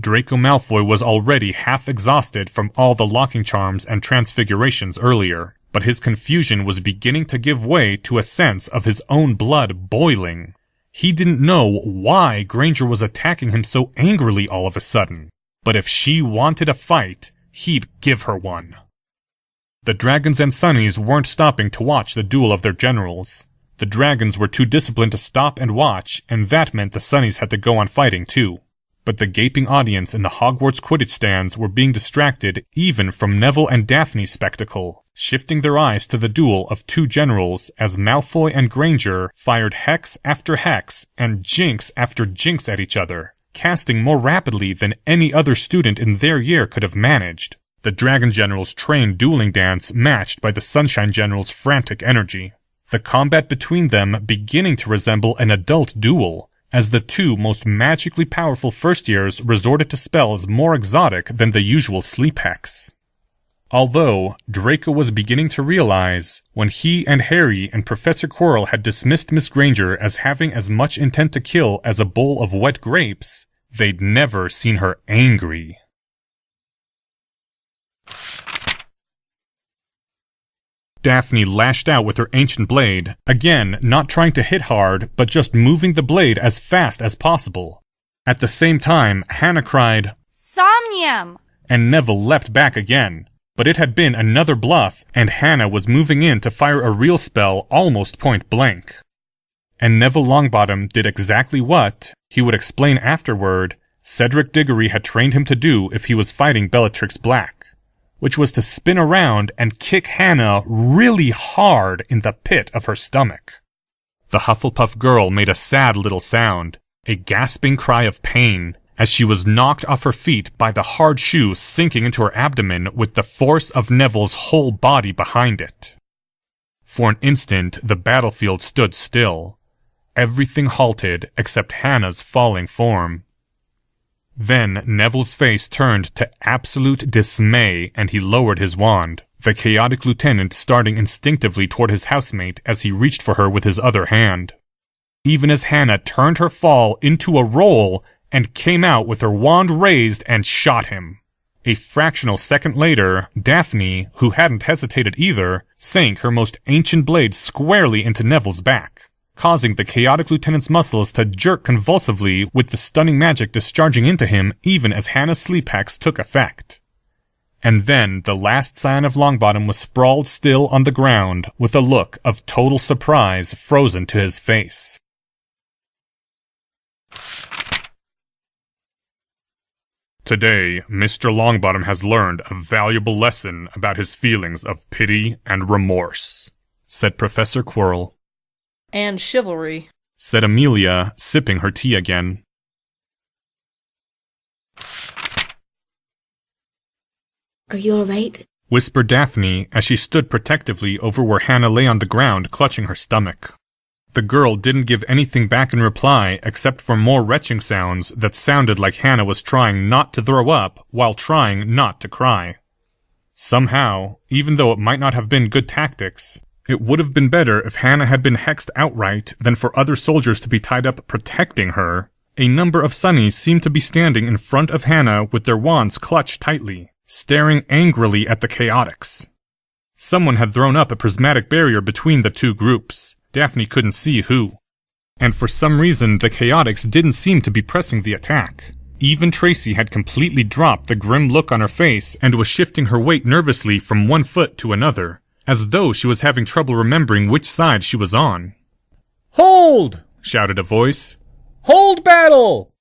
Draco Malfoy was already half exhausted from all the locking charms and transfigurations earlier, but his confusion was beginning to give way to a sense of his own blood boiling. He didn't know why Granger was attacking him so angrily all of a sudden, but if she wanted a fight, he'd give her one. The Dragons and Sunnies weren't stopping to watch the duel of their generals. The Dragons were too disciplined to stop and watch, and that meant the Sunnies had to go on fighting too. But the gaping audience in the Hogwarts Quidditch stands were being distracted even from Neville and Daphne's spectacle, shifting their eyes to the duel of two generals as Malfoy and Granger fired hex after hex and jinx after jinx at each other, casting more rapidly than any other student in their year could have managed. The Dragon General's trained dueling dance matched by the Sunshine General's frantic energy. The combat between them beginning to resemble an adult duel, as the two most magically powerful first years resorted to spells more exotic than the usual sleep hex. Although Draco was beginning to realize, when he and Harry and Professor Quirrell had dismissed Miss Granger as having as much intent to kill as a bowl of wet grapes, they'd never seen her angry. Daphne lashed out with her ancient blade, again not trying to hit hard, but just moving the blade as fast as possible. At the same time, Hannah cried, Somnium! And Neville leapt back again. But it had been another bluff, and Hannah was moving in to fire a real spell almost point blank. And Neville Longbottom did exactly what, he would explain afterward, Cedric Diggory had trained him to do if he was fighting Bellatrix Black, which was to spin around and kick Hannah really hard in the pit of her stomach. The Hufflepuff girl made a sad little sound, a gasping cry of pain, as she was knocked off her feet by the hard shoe sinking into her abdomen with the force of Neville's whole body behind it. For an instant, the battlefield stood still. Everything halted except Hannah's falling form. Then Neville's face turned to absolute dismay and he lowered his wand, the chaotic lieutenant starting instinctively toward his housemate as he reached for her with his other hand. Even as Hannah turned her fall into a roll and came out with her wand raised and shot him. A fractional second later, Daphne, who hadn't hesitated either, sank her most ancient blade squarely into Neville's back, causing the chaotic lieutenant's muscles to jerk convulsively with the stunning magic discharging into him even as Hannah's sleep hex took effect. And then the last scion of Longbottom was sprawled still on the ground with a look of total surprise frozen to his face. Today, Mr. Longbottom has learned a valuable lesson about his feelings of pity and remorse, said Professor Quirrell. And chivalry, said Amelia, sipping her tea again. Are you alright? Whispered Daphne as she stood protectively over where Hannah lay on the ground clutching her stomach. The girl didn't give anything back in reply except for more retching sounds that sounded like Hannah was trying not to throw up while trying not to cry. Somehow, even though it might not have been good tactics, it would have been better if Hannah had been hexed outright than for other soldiers to be tied up protecting her. A number of Sunnies seemed to be standing in front of Hannah with their wands clutched tightly, staring angrily at the Chaotix. Someone had thrown up a prismatic barrier between the two groups. Daphne couldn't see who. And for some reason, the Chaotix didn't seem to be pressing the attack. Even Tracy had completely dropped the grim look on her face and was shifting her weight nervously from one foot to another, as though she was having trouble remembering which side she was on. "Hold!" shouted a voice. "Hold battle!"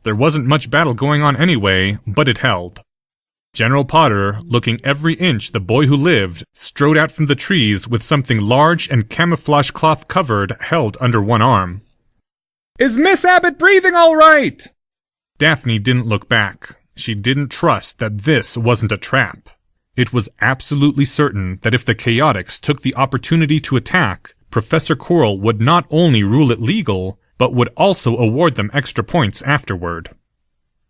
There wasn't much battle going on anyway, but it held. General Potter, looking every inch the boy who lived, strode out from the trees with something large and camouflage cloth covered held under one arm. "Is Miss Abbott breathing all right?" Daphne didn't look back. She didn't trust that this wasn't a trap. It was absolutely certain that if the Chaotix took the opportunity to attack, Professor Quirrell would not only rule it legal, but would also award them extra points afterward.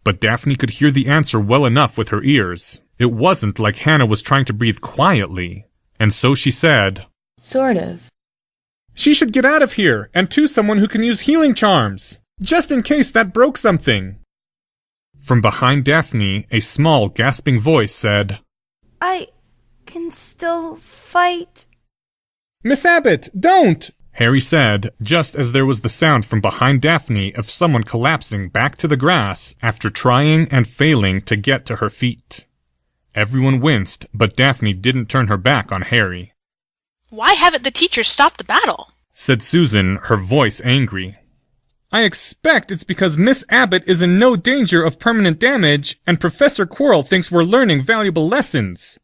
But Daphne could hear the answer well enough with her ears. It wasn't like Hannah was trying to breathe quietly, and so she said, Sort of. She should get out of here, and to someone who can use healing charms, just in case that broke something. From behind Daphne, a small, gasping voice said, I can still fight. Miss Abbott, don't! Harry said, just as there was the sound from behind Daphne of someone collapsing back to the grass after trying and failing to get to her feet. Everyone winced, but Daphne didn't turn her back on Harry. Why haven't the teachers stopped the battle? Said Susan, her voice angry. I expect it's because Miss Abbott is in no danger of permanent damage, and Professor Quirrell thinks we're learning valuable lessons.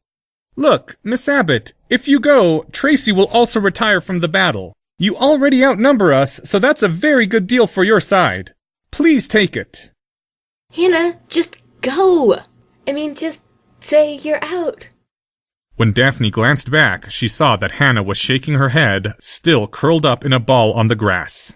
Look, Miss Abbott, if you go, Tracy will also retire from the battle. You already outnumber us, so that's a very good deal for your side. Please take it. Hannah, just go. Just say you're out. When Daphne glanced back, she saw that Hannah was shaking her head, still curled up in a ball on the grass.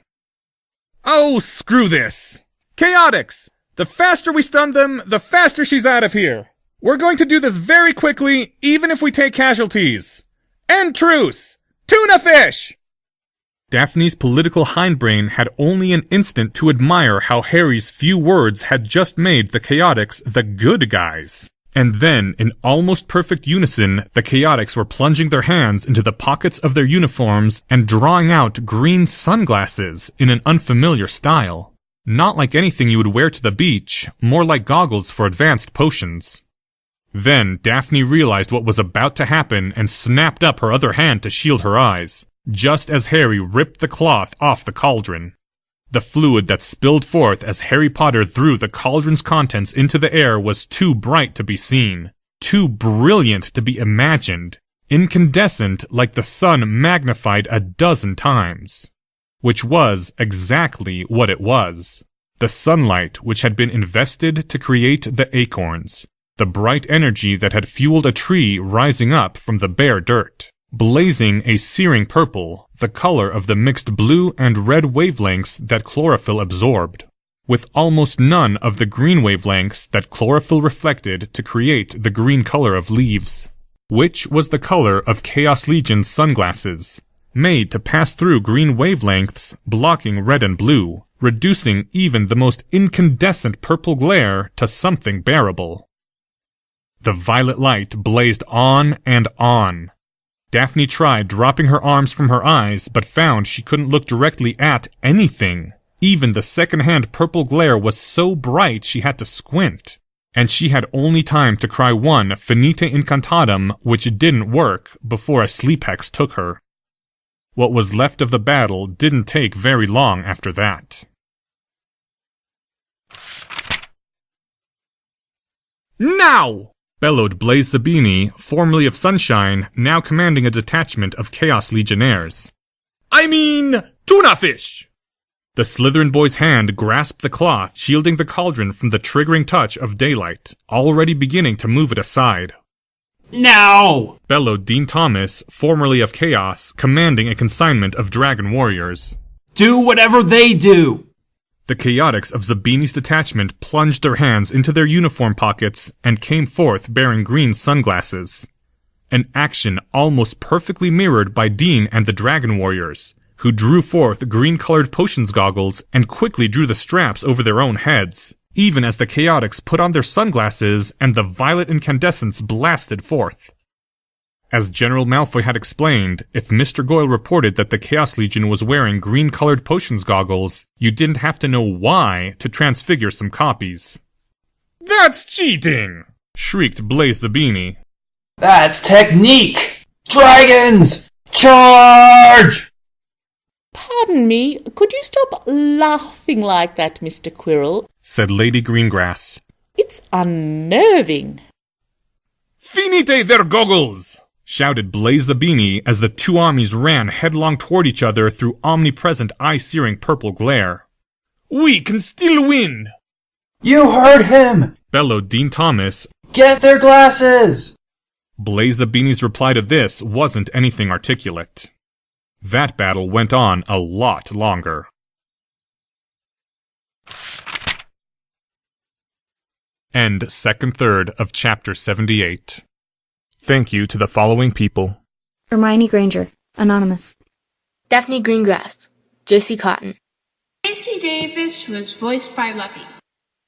Oh, screw this! Chaotix! The faster we stun them, the faster she's out of here! We're going to do this very quickly, even if we take casualties! End truce! Tuna fish! Daphne's political hindbrain had only an instant to admire how Harry's few words had just made the Chaotix the good guys. And then, in almost perfect unison, the Chaotix were plunging their hands into the pockets of their uniforms and drawing out green sunglasses in an unfamiliar style. Not like anything you would wear to the beach, more like goggles for advanced potions. Then, Daphne realized what was about to happen and snapped up her other hand to shield her eyes, just as Harry ripped the cloth off the cauldron. The fluid that spilled forth as Harry Potter threw the cauldron's contents into the air was too bright to be seen, too brilliant to be imagined, incandescent like the sun magnified a dozen times. Which was exactly what it was. The sunlight which had been invested to create the acorns, the bright energy that had fueled a tree rising up from the bare dirt. Blazing a searing purple, the color of the mixed blue and red wavelengths that chlorophyll absorbed, with almost none of the green wavelengths that chlorophyll reflected to create the green color of leaves, which was the color of Chaos Legion's sunglasses, made to pass through green wavelengths, blocking red and blue, reducing even the most incandescent purple glare to something bearable. The violet light blazed on and on. Daphne tried dropping her arms from her eyes, but found she couldn't look directly at anything. Even the second-hand purple glare was so bright she had to squint. And she had only time to cry one Finite Incantatem, which didn't work, before a sleep hex took her. What was left of the battle didn't take very long after that. Now! Bellowed Blaze Zabini, formerly of Sunshine, now commanding a detachment of Chaos Legionnaires. Tuna fish! The Slytherin boy's hand grasped the cloth, shielding the cauldron from the triggering touch of daylight, already beginning to move it aside. Now! Bellowed Dean Thomas, formerly of Chaos, commanding a consignment of Dragon Warriors. Do whatever they do! The Chaotix of Zabini's detachment plunged their hands into their uniform pockets and came forth bearing green sunglasses. An action almost perfectly mirrored by Dean and the Dragon Warriors, who drew forth green-colored potions goggles and quickly drew the straps over their own heads, even as the Chaotix put on their sunglasses and the violet incandescence blasted forth. As General Malfoy had explained, if Mr. Goyle reported that the Chaos Legion was wearing green-colored potions goggles, you didn't have to know why to transfigure some copies. That's cheating! Shrieked Blaze the Beanie. That's technique! Dragons! Charge! Pardon me, could you stop laughing like that, Mr. Quirrell? Said Lady Greengrass. It's unnerving. Finite their goggles! Shouted Blaze Zabini as the two armies ran headlong toward each other through omnipresent eye-searing purple glare. We can still win! You heard him! Bellowed Dean Thomas. Get their glasses! Blaze Zabini's reply to this wasn't anything articulate. That battle went on a lot longer. End second third of Chapter 78. Thank you to the following people. Hermione Granger, Anonymous. Daphne Greengrass, Josie Cotton. Casey Davis was voiced by Lucky.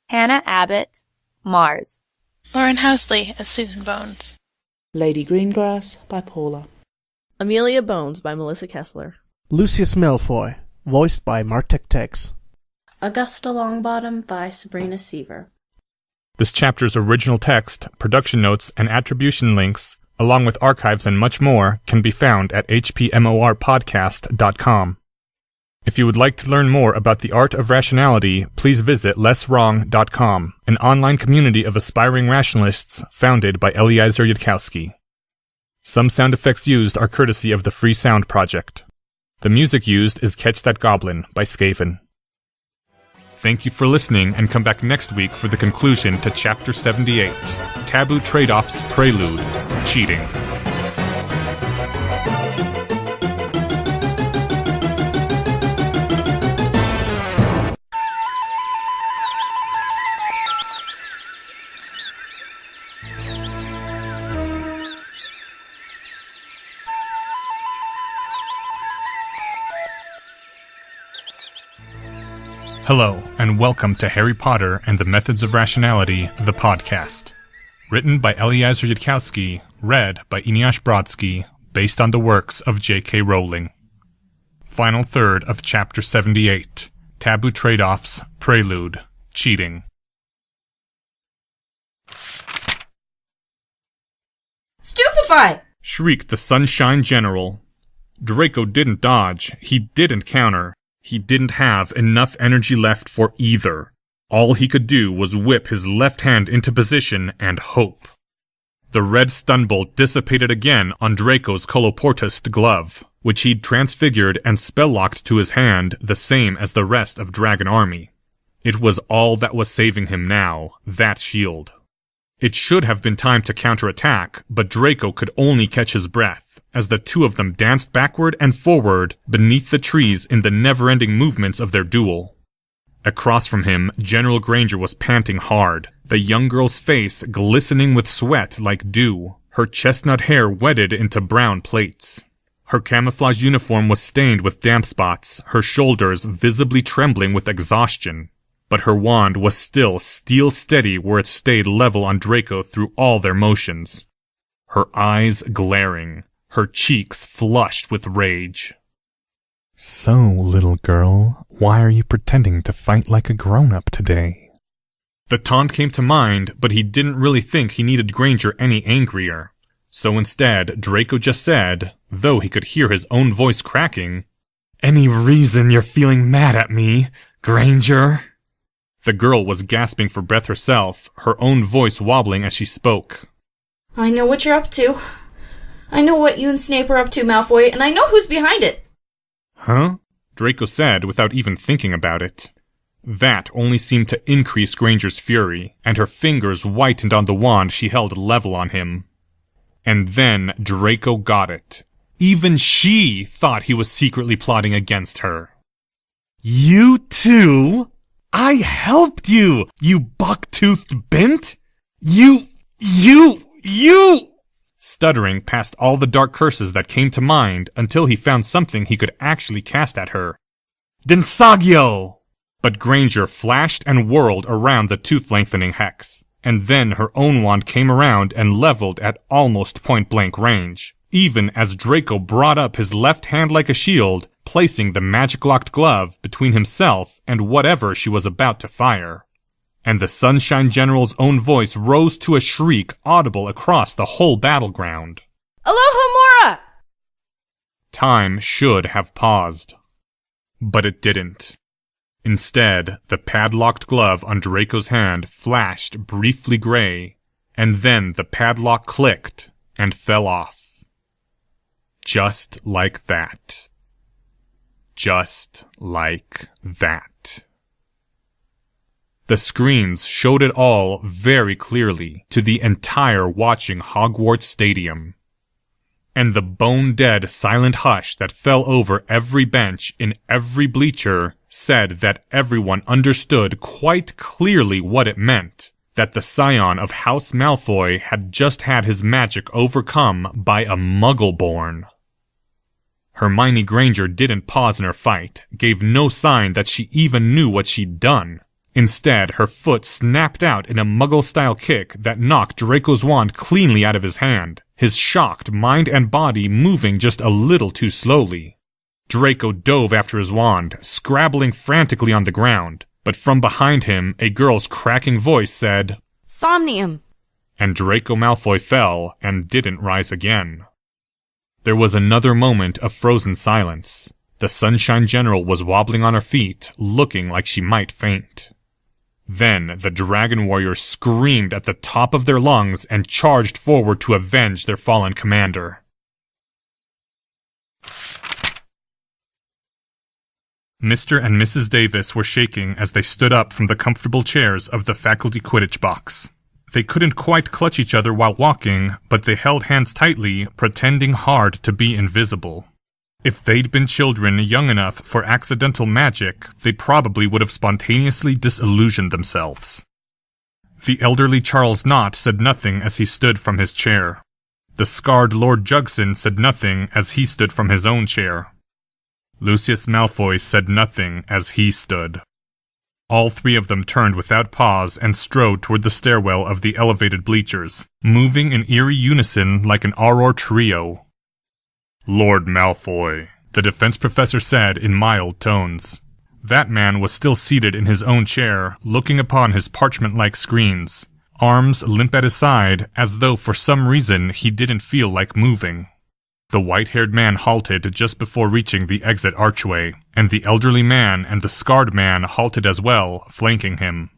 Hannah Abbott, Mars. Lauren Housley as Susan Bones. Lady Greengrass by Paula. Amelia Bones by Melissa Kessler. Lucius Malfoy, voiced by Martek Tex. Augusta Longbottom by Sabrina Seaver. This chapter's original text, production notes, and attribution links, along with archives and much more, can be found at hpmorpodcast.com. If you would like to learn more about the art of rationality, please visit lesswrong.com, an online community of aspiring rationalists founded by Eliezer Yudkowsky. Some sound effects used are courtesy of the Free Sound Project. The music used is Catch That Goblin by Skaven. Thank you for listening, and come back next week for the conclusion to Chapter 78, Taboo Trade-Offs Prelude, Cheating. Hello, and welcome to Harry Potter and the Methods of Rationality, the podcast. Written by Eliezer Yudkowsky, read by Eneasz Brodsky, based on the works of J.K. Rowling. Final third of Chapter 78, Taboo Trade-Offs, Prelude, Cheating. Stupefy! Shrieked the Sunshine General. Draco didn't dodge, he didn't counter. He didn't have enough energy left for either. All he could do was whip his left hand into position and hope. The red stun bolt dissipated again on Draco's Coloportus glove, which he'd transfigured and spell-locked to his hand the same as the rest of Dragon Army. It was all that was saving him now, that shield. It should have been time to counterattack, but Draco could only catch his breath, as the two of them danced backward and forward beneath the trees in the never-ending movements of their duel. Across from him, General Granger was panting hard, the young girl's face glistening with sweat like dew, her chestnut hair wetted into brown plaits. Her camouflage uniform was stained with damp spots, her shoulders visibly trembling with exhaustion. But her wand was still steel steady where it stayed level on Draco through all their motions. Her eyes glaring, her cheeks flushed with rage. So, little girl, why are you pretending to fight like a grown-up today? The taunt came to mind, but he didn't really think he needed Granger any angrier. So instead, Draco just said, though he could hear his own voice cracking, "Any reason you're feeling mad at me, Granger?" The girl was gasping for breath herself, her own voice wobbling as she spoke. I know what you're up to. I know what you and Snape are up to, Malfoy, and I know who's behind it. Huh? Draco said without even thinking about it. That only seemed to increase Granger's fury, and her fingers whitened on the wand she held level on him. And then Draco got it. Even she thought he was secretly plotting against her. You too? I helped you, you buck-toothed bint! You! Stuttering past all the dark curses that came to mind until he found something he could actually cast at her. Densagio! But Granger flashed and whirled around the tooth-lengthening hex, and then her own wand came around and leveled at almost point-blank range, even as Draco brought up his left hand like a shield, placing the magic-locked glove between himself and whatever she was about to fire. And the Sunshine General's own voice rose to a shriek audible across the whole battleground. Alohomora! Time should have paused. But it didn't. Instead, the padlocked glove on Draco's hand flashed briefly gray, and then the padlock clicked and fell off. Just like that. Just like that. The screens showed it all very clearly to the entire watching Hogwarts Stadium. and the bone-dead silent hush that fell over every bench in every bleacher said that everyone understood quite clearly what it meant, that the scion of House Malfoy had just had his magic overcome by a Muggle-born. Hermione Granger didn't pause in her fight, gave no sign that she even knew what she'd done. Instead, her foot snapped out in a Muggle-style kick that knocked Draco's wand cleanly out of his hand, his shocked mind and body moving just a little too slowly. Draco dove after his wand, scrabbling frantically on the ground, but from behind him, a girl's cracking voice said, Somnium! And Draco Malfoy fell and didn't rise again. There was another moment of frozen silence. The Sunshine General was wobbling on her feet, looking like she might faint. Then the Dragon Warriors screamed at the top of their lungs and charged forward to avenge their fallen commander. Mr. and Mrs. Davis were shaking as they stood up from the comfortable chairs of the faculty Quidditch box. They couldn't quite clutch each other while walking, but they held hands tightly, pretending hard to be invisible. If they'd been children young enough for accidental magic, they probably would have spontaneously disillusioned themselves. The elderly Charles Knott said nothing as he stood from his chair. The scarred Lord Jugson said nothing as he stood from his own chair. Lucius Malfoy said nothing as he stood. All three of them turned without pause and strode toward the stairwell of the elevated bleachers, moving in eerie unison like an Auror trio. Lord Malfoy, the defense professor said in mild tones. That man was still seated in his own chair, looking upon his parchment-like screens, arms limp at his side, as though for some reason he didn't feel like moving. The white-haired man halted just before reaching the exit archway, and the elderly man and the scarred man halted as well, flanking him.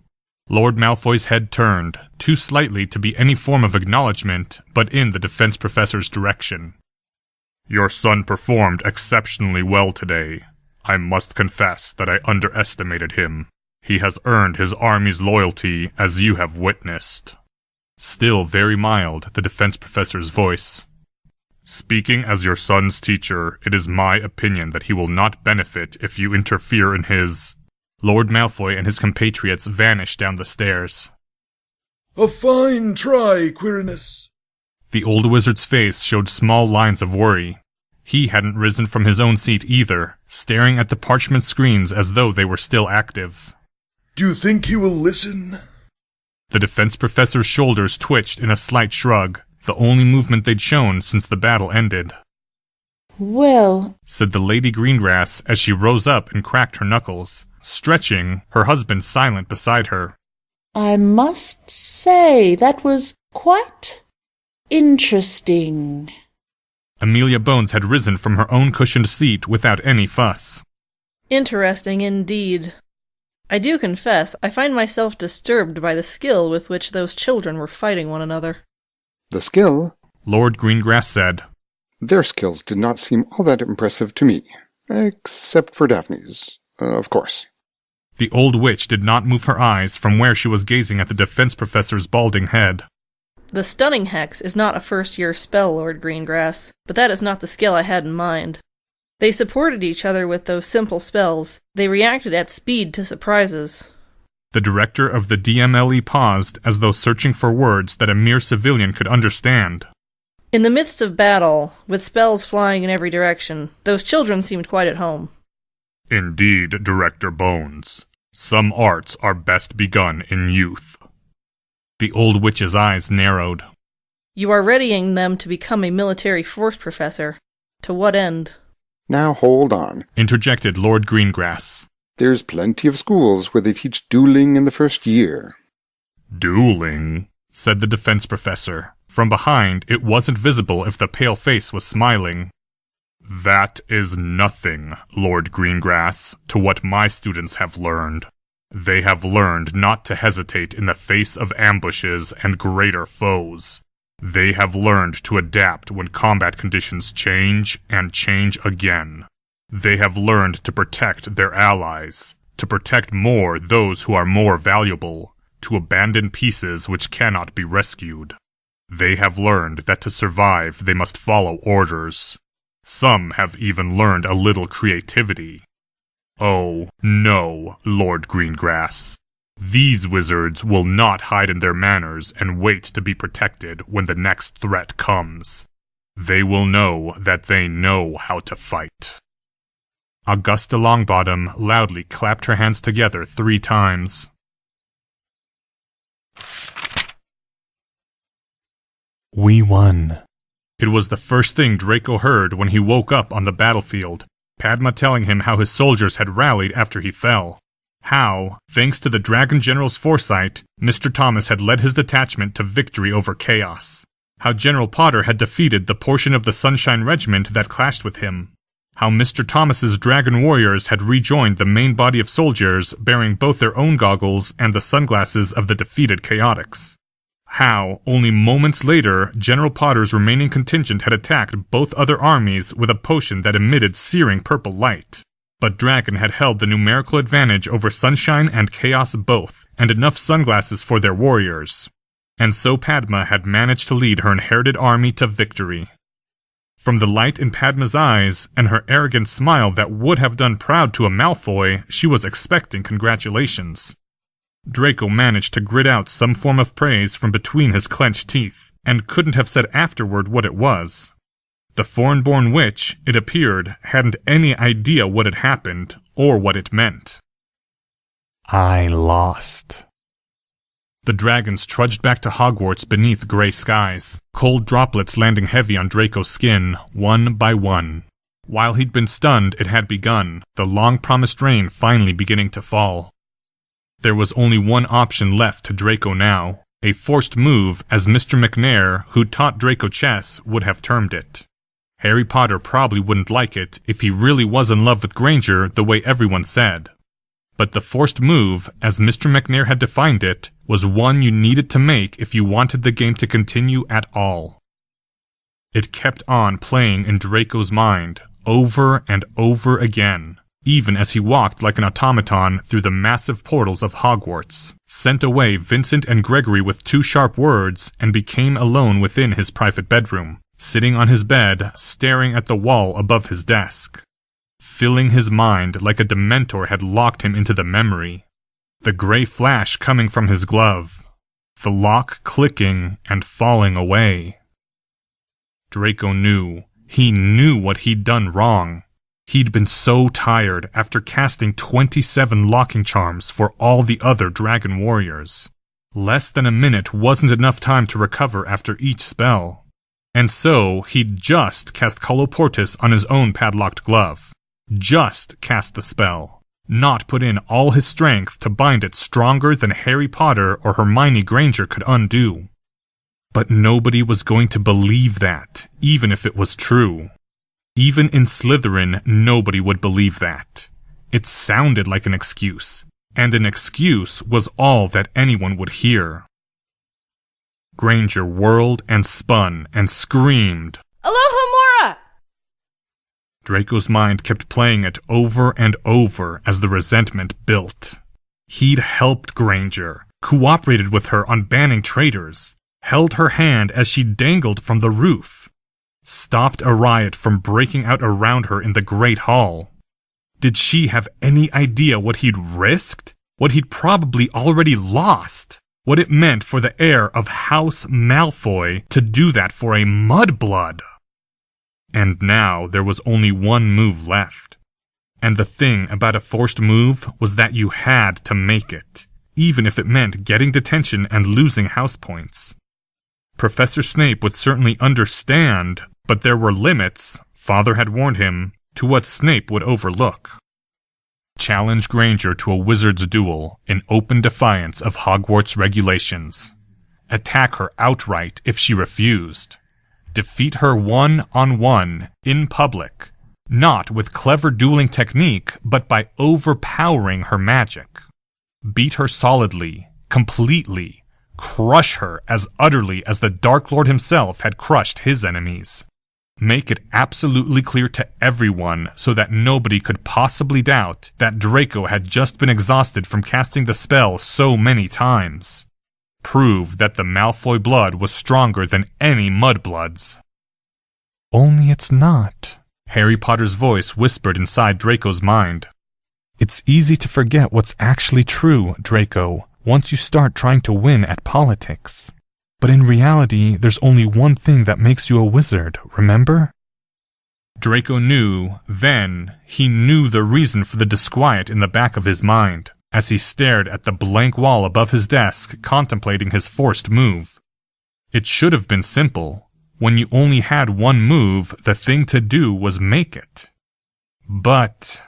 Lord Malfoy's head turned, too slightly to be any form of acknowledgement, but in the defense professor's direction. Your son performed exceptionally well today. I must confess that I underestimated him. He has earned his army's loyalty, as you have witnessed. Still very mild, the defense professor's voice. Speaking as your son's teacher, it is my opinion that he will not benefit if you interfere in his... Lord Malfoy and his compatriots vanished down the stairs. A fine try, Quirinus. The old wizard's face showed small lines of worry. He hadn't risen from his own seat either, staring at the parchment screens as though they were still active. Do you think he will listen? The defense professor's shoulders twitched in a slight shrug, the only movement they'd shown since the battle ended. Well, said the Lady Greengrass as she rose up and cracked her knuckles, stretching, her husband silent beside her. I must say that was quite interesting. Amelia Bones had risen from her own cushioned seat without any fuss. Interesting indeed. I do confess, I find myself disturbed by the skill with which those children were fighting one another. The skill? Lord Greengrass said. Their skills did not seem all that impressive to me, except for Daphne's, of course. The old witch did not move her eyes from where she was gazing at the defense professor's balding head. The stunning hex is not a first-year spell, Lord Greengrass, but that is not the skill I had in mind. They supported each other with those simple spells. They reacted at speed to surprises. The director of the DMLE paused as though searching for words that a mere civilian could understand. In the midst of battle, with spells flying in every direction, those children seemed quite at home. Indeed, Director Bones. Some arts are best begun in youth. The old witch's eyes narrowed. You are readying them to become a military force, Professor. To what end? Now hold on, interjected Lord Greengrass. There's plenty of schools where they teach dueling in the first year. Dueling? Said the defense professor. From behind, it wasn't visible if the pale face was smiling. That is nothing, Lord Greengrass, to what my students have learned. They have learned not to hesitate in the face of ambushes and greater foes. They have learned to adapt when combat conditions change and change again. They have learned to protect their allies, to protect more those who are more valuable, to abandon pieces which cannot be rescued. They have learned that to survive they must follow orders. Some have even learned a little creativity. Oh, no, Lord Greengrass. These wizards will not hide in their manners and wait to be protected when the next threat comes. They will know that they know how to fight. Augusta Longbottom loudly clapped her hands together 3 times. We won. It was the first thing Draco heard when he woke up on the battlefield, Padma telling him how his soldiers had rallied after he fell. How, thanks to the Dragon General's foresight, Mr. Thomas had led his detachment to victory over chaos. How General Potter had defeated the portion of the Sunshine Regiment that clashed with him. How Mr. Thomas's Dragon Warriors had rejoined the main body of soldiers bearing both their own goggles and the sunglasses of the defeated Chaotix. How, only moments later, General Potter's remaining contingent had attacked both other armies with a potion that emitted searing purple light. But Dragon had held the numerical advantage over Sunshine and Chaos both, and enough sunglasses for their warriors. And so Padma had managed to lead her inherited army to victory. From the light in Padma's eyes and her arrogant smile that would have done proud to a Malfoy, she was expecting congratulations. Draco managed to grit out some form of praise from between his clenched teeth, and couldn't have said afterward what it was. The foreign-born witch, it appeared, hadn't any idea what had happened, or what it meant. I lost. The dragons trudged back to Hogwarts beneath gray skies, cold droplets landing heavy on Draco's skin, one by one. While he'd been stunned, it had begun, the long-promised rain finally beginning to fall. There was only one option left to Draco now, a forced move, as Mr. McNair, who taught Draco chess, would have termed it. Harry Potter probably wouldn't like it if he really was in love with Granger the way everyone said. But the forced move, as Mr. McNair had defined it, was one you needed to make if you wanted the game to continue at all. It kept on playing in Draco's mind, over and over again, even as he walked like an automaton through the massive portals of Hogwarts, sent away Vincent and Gregory with 2 sharp words, and became alone within his private bedroom, sitting on his bed, staring at the wall above his desk. Filling his mind like a Dementor had locked him into the memory. The gray flash coming from his glove. The lock clicking and falling away. Draco knew. He knew what he'd done wrong. He'd been so tired after casting 27 locking charms for all the other dragon warriors. Less than a minute wasn't enough time to recover after each spell. And so he'd just cast Coloportus on his own padlocked glove. Just cast the spell. Not put in all his strength to bind it stronger than Harry Potter or Hermione Granger could undo. But nobody was going to believe that, even if it was true. Even in Slytherin, nobody would believe that. It sounded like an excuse, and an excuse was all that anyone would hear. Granger whirled and spun and screamed, Alohomora! Draco's mind kept playing it over and over as the resentment built. He'd helped Granger, cooperated with her on banning traitors, held her hand as she dangled from the roof, stopped a riot from breaking out around her in the Great Hall. Did she have any idea what he'd risked? What he'd probably already lost? What it meant for the heir of House Malfoy to do that for a mudblood? And now there was only one move left. And the thing about a forced move was that you had to make it, even if it meant getting detention and losing house points. Professor Snape would certainly understand, but there were limits, Father had warned him, to what Snape would overlook. Challenge Granger to a wizard's duel in open defiance of Hogwarts regulations. Attack her outright if she refused. Defeat her one-on-one in public, not with clever dueling technique, but by overpowering her magic. Beat her solidly, completely, crush her as utterly as the Dark Lord himself had crushed his enemies. Make it absolutely clear to everyone so that nobody could possibly doubt that Draco had just been exhausted from casting the spell so many times. Prove that the Malfoy blood was stronger than any mudbloods. Only it's not, Harry Potter's voice whispered inside Draco's mind. It's easy to forget what's actually true, Draco, once you start trying to win at politics. But in reality, there's only one thing that makes you a wizard, remember? Draco knew, then, he knew the reason for the disquiet in the back of his mind, as he stared at the blank wall above his desk, contemplating his forced move. It should have been simple. When you only had one move, the thing to do was make it. But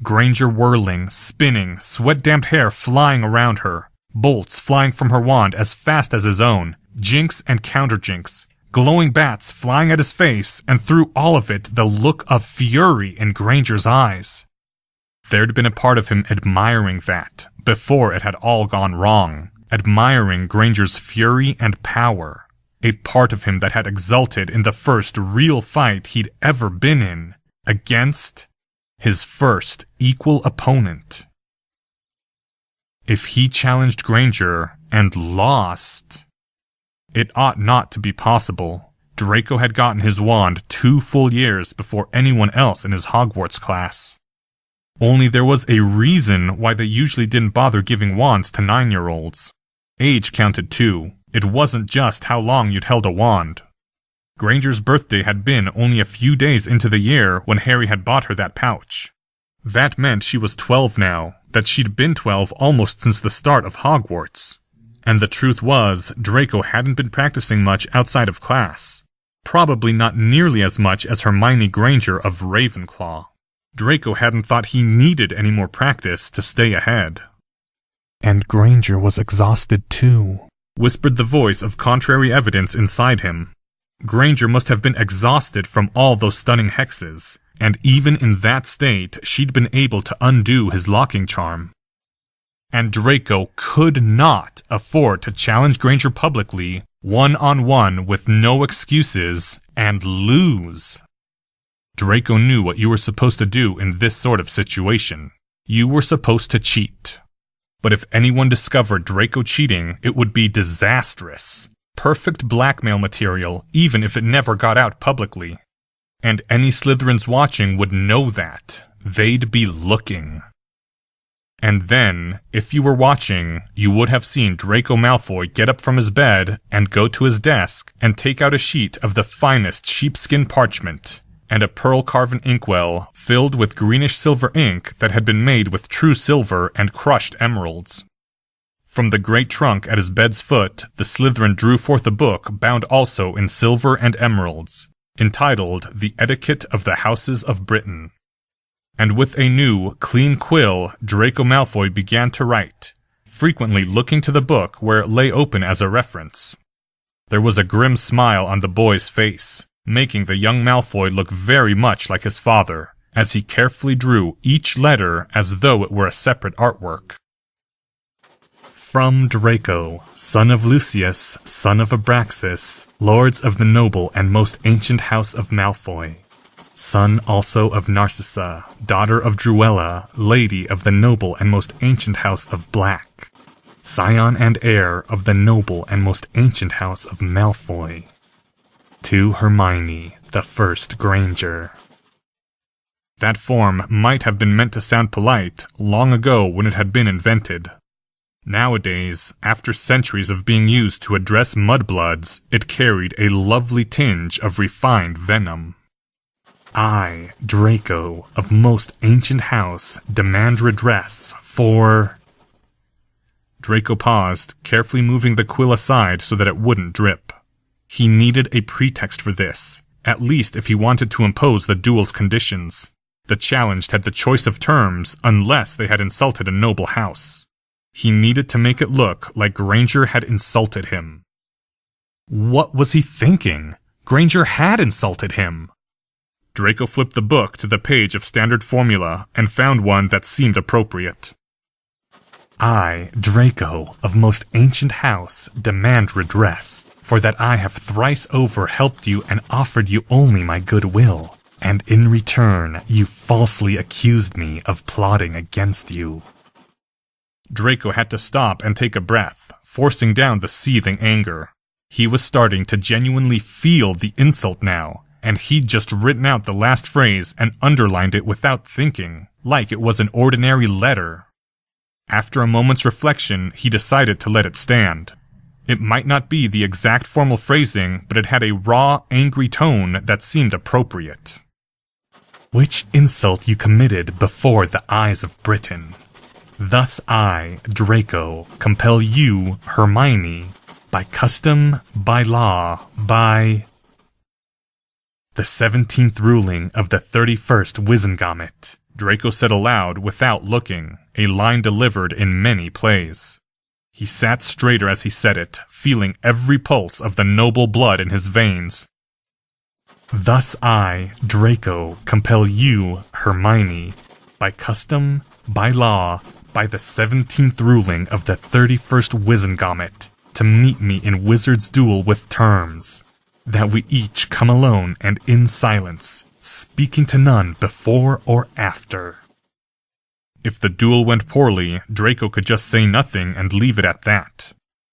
Granger whirling, spinning, sweat-damped hair flying around her, bolts flying from her wand as fast as his own, jinx and counter-jinx, glowing bats flying at his face, and through all of it the look of fury in Granger's eyes. There'd been a part of him admiring that, before it had all gone wrong, admiring Granger's fury and power. A part of him that had exulted in the first real fight he'd ever been in, against his first equal opponent. If he challenged Granger and lost, it ought not to be possible. Draco had gotten his wand 2 full years before anyone else in his Hogwarts class. Only there was a reason why they usually didn't bother giving wands to 9-year-olds. Age counted too. It wasn't just how long you'd held a wand. Granger's birthday had been only a few days into the year when Harry had bought her that pouch. That meant she was 12 now, that she'd been 12 almost since the start of Hogwarts. And the truth was, Draco hadn't been practicing much outside of class. Probably not nearly as much as Hermione Granger of Ravenclaw. Draco hadn't thought he needed any more practice to stay ahead. And Granger was exhausted too, whispered the voice of contrary evidence inside him. Granger must have been exhausted from all those stunning hexes, and even in that state, she'd been able to undo his locking charm. And Draco could not afford to challenge Granger publicly, one-on-one with no excuses, and lose. Draco knew what you were supposed to do in this sort of situation. You were supposed to cheat. But if anyone discovered Draco cheating, it would be disastrous. Perfect blackmail material, even if it never got out publicly. And any Slytherins watching would know that. They'd be looking. And then, if you were watching, you would have seen Draco Malfoy get up from his bed and go to his desk and take out a sheet of the finest sheepskin parchment and a pearl-carven inkwell filled with greenish-silver ink that had been made with true silver and crushed emeralds. From the great trunk at his bed's foot, the Slytherin drew forth a book bound also in silver and emeralds, entitled The Etiquette of the Houses of Britain. And with a new, clean quill, Draco Malfoy began to write, frequently looking to the book where it lay open as a reference. There was a grim smile on the boy's face, making the young Malfoy look very much like his father, as he carefully drew each letter as though it were a separate artwork. From Draco, son of Lucius, son of Abraxas, lords of the noble and most ancient house of Malfoy, son also of Narcissa, daughter of Druella, lady of the noble and most ancient house of Black, scion and heir of the noble and most ancient house of Malfoy, to Hermione, the first Granger. That form might have been meant to sound polite long ago when it had been invented. Nowadays, after centuries of being used to address mudbloods, it carried a lovely tinge of refined venom. I, Draco, of most ancient house, demand redress for... Draco paused, carefully moving the quill aside so that it wouldn't drip. He needed a pretext for this, at least if he wanted to impose the duel's conditions. The challenged had the choice of terms unless they had insulted a noble house. He needed to make it look like Granger had insulted him. What was he thinking? Granger had insulted him. Draco flipped the book to the page of standard formula and found one that seemed appropriate. I, Draco, of most ancient house, demand redress, for that I have thrice over helped you and offered you only my goodwill, and in return you falsely accused me of plotting against you. Draco had to stop and take a breath, forcing down the seething anger. He was starting to genuinely feel the insult now, and he'd just written out the last phrase and underlined it without thinking, like it was an ordinary letter. After a moment's reflection, he decided to let it stand. It might not be the exact formal phrasing, but it had a raw, angry tone that seemed appropriate. Which insult you committed before the eyes of Britain. Thus I, Draco, compel you, Hermione, by custom, by law, by the 17th ruling of the 31st Wizengamot, Draco said aloud without looking, a line delivered in many plays. He sat straighter as he said it, feeling every pulse of the noble blood in his veins. Thus I, Draco, compel you, Hermione, by custom, by law, by the 17th ruling of the 31st Wizengamot, to meet me in wizard's duel with terms, that we each come alone and in silence, speaking to none before or after. If the duel went poorly, Draco could just say nothing and leave it at that.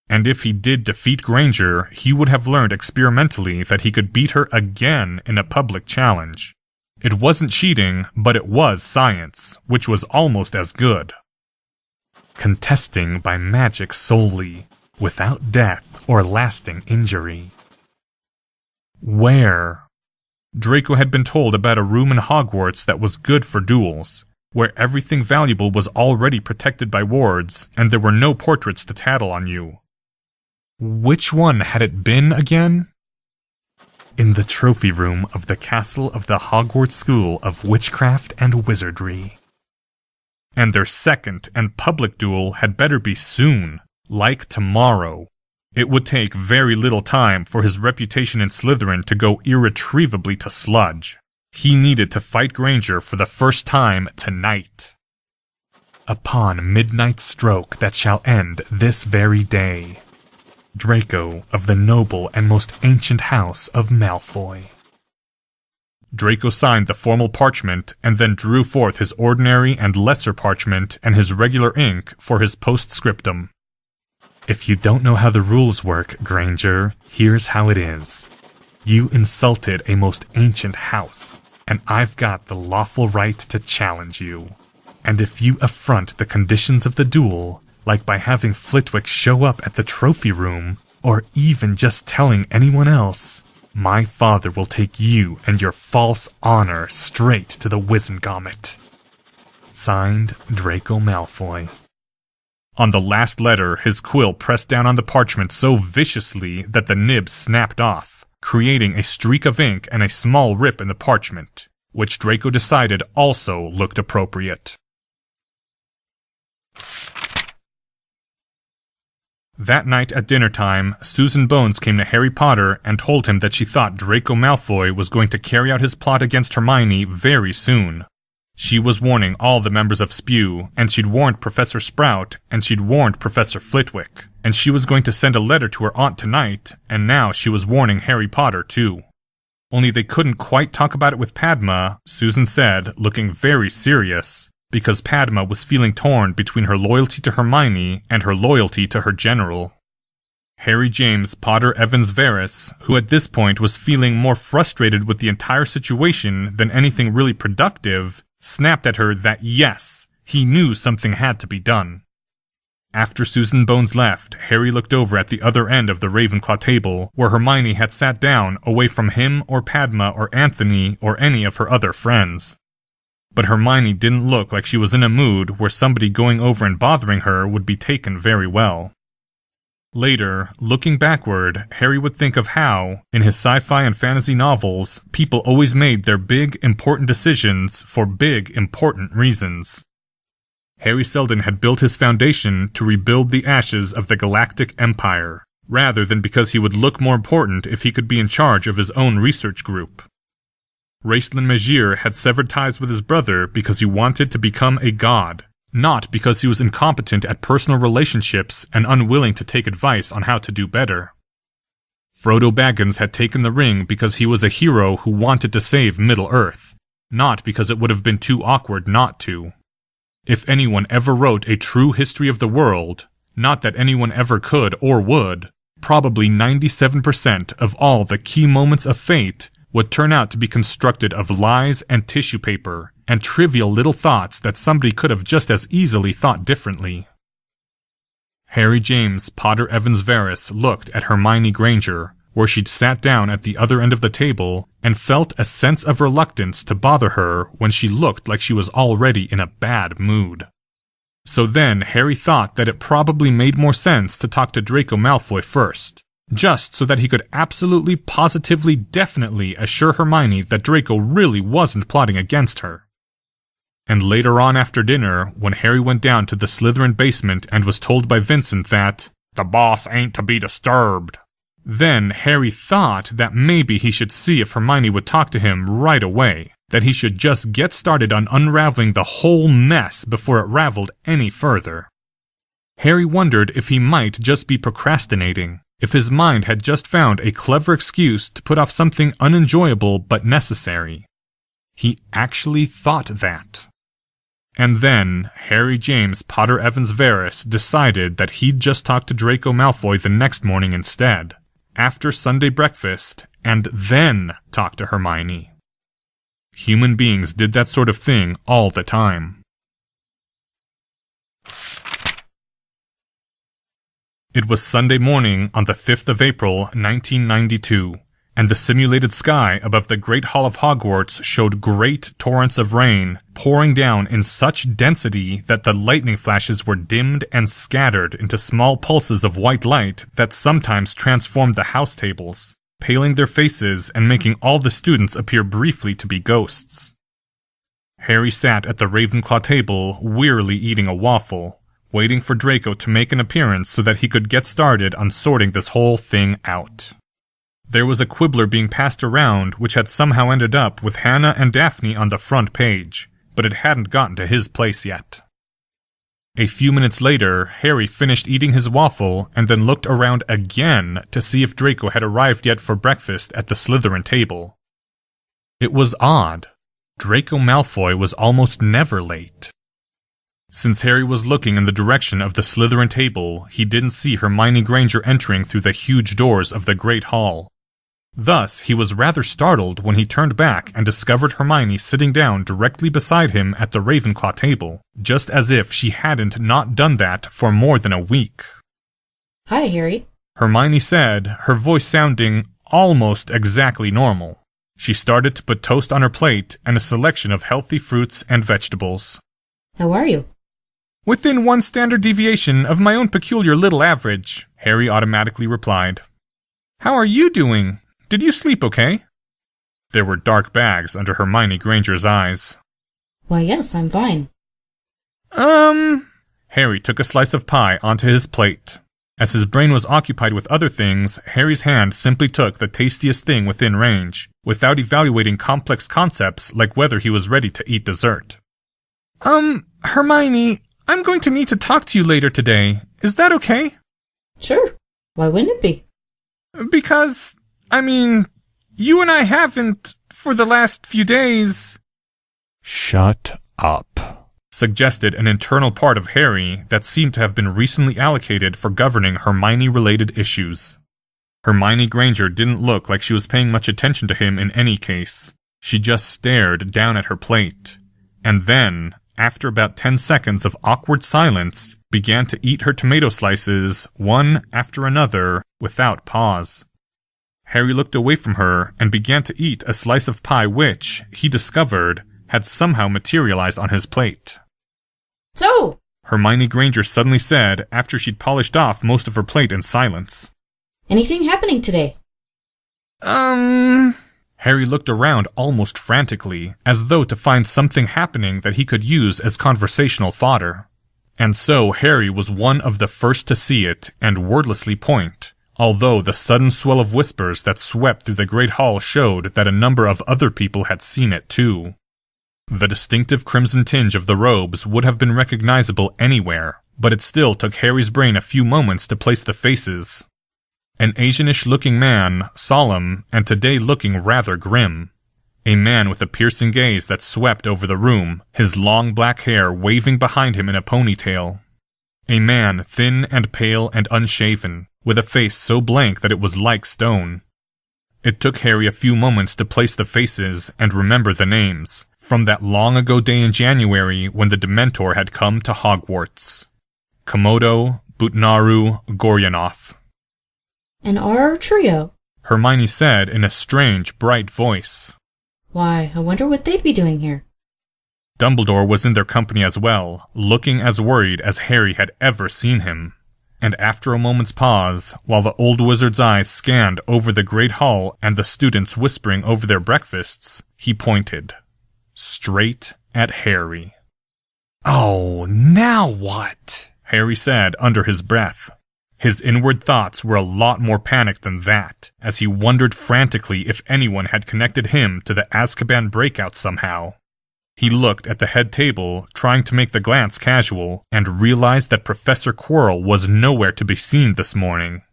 And if he did defeat Granger, he would have learned experimentally that he could beat her again in a public challenge. It wasn't cheating, but it was science, which was almost as good. Contesting by magic solely, without death or lasting injury. Where? Draco had been told about a room in Hogwarts that was good for duels, where everything valuable was already protected by wards, and there were no portraits to tattle on you. Which one had it been again? In the trophy room of the castle of the Hogwarts School of Witchcraft and Wizardry. And their second and public duel had better be soon, like tomorrow. It would take very little time for his reputation in Slytherin to go irretrievably to sludge. He needed to fight Granger for the first time tonight. Upon midnight stroke that shall end this very day. Draco of the noble and most ancient house of Malfoy. Draco signed the formal parchment and then drew forth his ordinary and lesser parchment and his regular ink for his postscriptum. If you don't know how the rules work, Granger, here's how it is. You insulted a most ancient house, and I've got the lawful right to challenge you. And if you affront the conditions of the duel, like by having Flitwick show up at the trophy room, or even just telling anyone else, my father will take you and your false honor straight to the Wizengamot. Signed, Draco Malfoy. On the last letter, his quill pressed down on the parchment so viciously that the nib snapped off, creating a streak of ink and a small rip in the parchment, which Draco decided also looked appropriate. That night at dinner time, Susan Bones came to Harry Potter and told him that she thought Draco Malfoy was going to carry out his plot against Hermione very soon. She was warning all the members of SPEW, and she'd warned Professor Sprout, and she'd warned Professor Flitwick, and she was going to send a letter to her aunt tonight, and now she was warning Harry Potter too. Only they couldn't quite talk about it with Padma, Susan said, looking very serious, because Padma was feeling torn between her loyalty to Hermione and her loyalty to her general. Harry James Potter Evans Varys, who at this point was feeling more frustrated with the entire situation than anything really productive, snapped at her that yes, he knew something had to be done. After Susan Bones left, Harry looked over at the other end of the Ravenclaw table, where Hermione had sat down away from him or Padma or Anthony or any of her other friends. But Hermione didn't look like she was in a mood where somebody going over and bothering her would be taken very well. Later, looking backward, Harry would think of how, in his sci-fi and fantasy novels, people always made their big, important decisions for big, important reasons. Harry Seldon had built his foundation to rebuild the ashes of the Galactic Empire, rather than because he would look more important if he could be in charge of his own research group. Raistlin Magier had severed ties with his brother because he wanted to become a god, not because he was incompetent at personal relationships and unwilling to take advice on how to do better. Frodo Baggins had taken the ring because he was a hero who wanted to save Middle-earth, not because it would have been too awkward not to. If anyone ever wrote a true history of the world, Not that anyone ever could or would. Probably 97% of all the key moments of fate would turn out to be constructed of lies and tissue paper and trivial little thoughts that somebody could have just as easily thought differently. Harry James Potter Evans Verus looked at Hermione Granger, where she'd sat down at the other end of the table, and felt a sense of reluctance to bother her when she looked like she was already in a bad mood. So then Harry thought that it probably made more sense to talk to Draco Malfoy first, just so that he could absolutely, positively, definitely assure Hermione that Draco really wasn't plotting against her. And later on after dinner, when Harry went down to the Slytherin basement and was told by Vincent that the boss ain't to be disturbed, then Harry thought that maybe he should see if Hermione would talk to him right away, that he should just get started on unraveling the whole mess before it raveled any further. Harry wondered if he might just be procrastinating, if his mind had just found a clever excuse to put off something unenjoyable but necessary. He actually thought that. And then Harry James Potter Evans Verus decided that he'd just talk to Draco Malfoy the next morning instead, after Sunday breakfast, and then talk to Hermione. Human beings did that sort of thing all the time. It was Sunday morning on the 5th of April, 1992, and the simulated sky above the Great Hall of Hogwarts showed great torrents of rain pouring down in such density that the lightning flashes were dimmed and scattered into small pulses of white light that sometimes transformed the house tables, paling their faces and making all the students appear briefly to be ghosts. Harry sat at the Ravenclaw table, wearily eating a waffle, waiting for Draco to make an appearance so that he could get started on sorting this whole thing out. There was a quibbler being passed around which had somehow ended up with Hannah and Daphne on the front page, but it hadn't gotten to his place yet. A few minutes later, Harry finished eating his waffle and then looked around again to see if Draco had arrived yet for breakfast at the Slytherin table. It was odd. Draco Malfoy was almost never late. Since Harry was looking in the direction of the Slytherin table, he didn't see Hermione Granger entering through the huge doors of the Great Hall. Thus, he was rather startled when he turned back and discovered Hermione sitting down directly beside him at the Ravenclaw table, just as if she hadn't not done that for more than a week. Hi, Harry. Hermione said, her voice sounding almost exactly normal. She started to put toast on her plate and a selection of healthy fruits and vegetables. How are you? Within one standard deviation of my own peculiar little average, Harry automatically replied. How are you doing? Did you sleep okay? There were dark bags under Hermione Granger's eyes. Why, yes, I'm fine. Harry took a slice of pie onto his plate. As his brain was occupied with other things, Harry's hand simply took the tastiest thing within range, without evaluating complex concepts like whether he was ready to eat dessert. Hermione, I'm going to need to talk to you later today. Is that okay? Sure. Why wouldn't it be? Because, you and I haven't, for the last few days... Shut up, suggested an internal part of Harry that seemed to have been recently allocated for governing Hermione-related issues. Hermione Granger didn't look like she was paying much attention to him in any case. She just stared down at her plate, and then, after about 10 seconds of awkward silence, began to eat her tomato slices, one after another, without pause. Harry looked away from her and began to eat a slice of pie which, he discovered, had somehow materialized on his plate. So, Hermione Granger suddenly said after she'd polished off most of her plate in silence. Anything happening today? Harry looked around almost frantically, as though to find something happening that he could use as conversational fodder. And so Harry was one of the first to see it and wordlessly point, although the sudden swell of whispers that swept through the great hall showed that a number of other people had seen it too. The distinctive crimson tinge of the robes would have been recognizable anywhere, but it still took Harry's brain a few moments to place the faces. An Asianish-looking man, solemn, and today looking rather grim. A man with a piercing gaze that swept over the room, his long black hair waving behind him in a ponytail. A man thin and pale and unshaven, with a face so blank that it was like stone. It took Harry a few moments to place the faces and remember the names, from that long-ago day in January when the Dementor had come to Hogwarts. Komodo, Butnaru, Goryanov. An Auror trio? Hermione said in a strange, bright voice. Why, I wonder what they'd be doing here. Dumbledore was in their company as well, looking as worried as Harry had ever seen him. And after a moment's pause, while the old wizard's eyes scanned over the great hall and the students whispering over their breakfasts, he pointed. Straight at Harry. Oh, now what? Harry said under his breath. His inward thoughts were a lot more panicked than that, as he wondered frantically if anyone had connected him to the Azkaban breakout somehow. He looked at the head table, trying to make the glance casual, and realized that Professor Quirrell was nowhere to be seen this morning.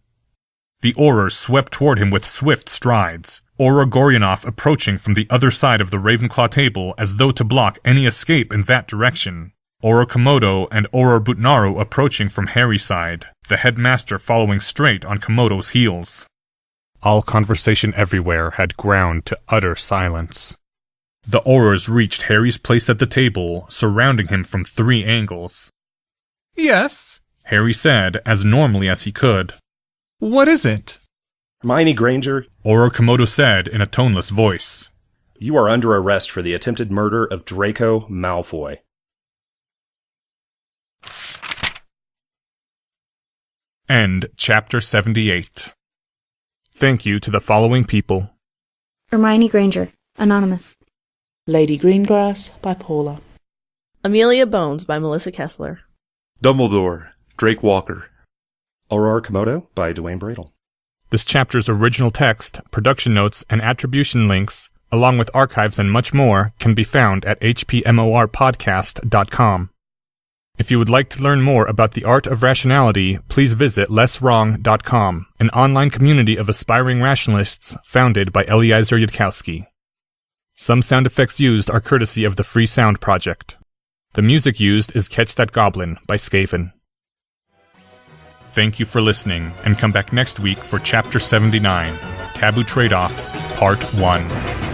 The Aurors swept toward him with swift strides, Auror Goryanov approaching from the other side of the Ravenclaw table as though to block any escape in that direction. Auror Komodo and Auror Butnaru approaching from Harry's side, the headmaster following straight on Komodo's heels. All conversation everywhere had ground to utter silence. The Aurors reached Harry's place at the table, surrounding him from 3 angles. Yes, Harry said as normally as he could. What is it? Hermione Granger, Auror Komodo said in a toneless voice. You are under arrest for the attempted murder of Draco Malfoy. End Chapter 78. Thank you to the following people. Hermione Granger, Anonymous. Lady Greengrass by Paula. Amelia Bones by Melissa Kessler. Dumbledore, Drake Walker. Aurora Komodo by Dwayne Bradle. This chapter's original text, production notes, and attribution links, along with archives and much more, can be found at hpmorpodcast.com. If you would like to learn more about the art of rationality, please visit lesswrong.com, an online community of aspiring rationalists founded by Eliezer Yudkowsky. Some sound effects used are courtesy of the Free Sound Project. The music used is Catch That Goblin by Skaven. Thank you for listening, and come back next week for Chapter 79, Taboo Trade-Offs, Part 1.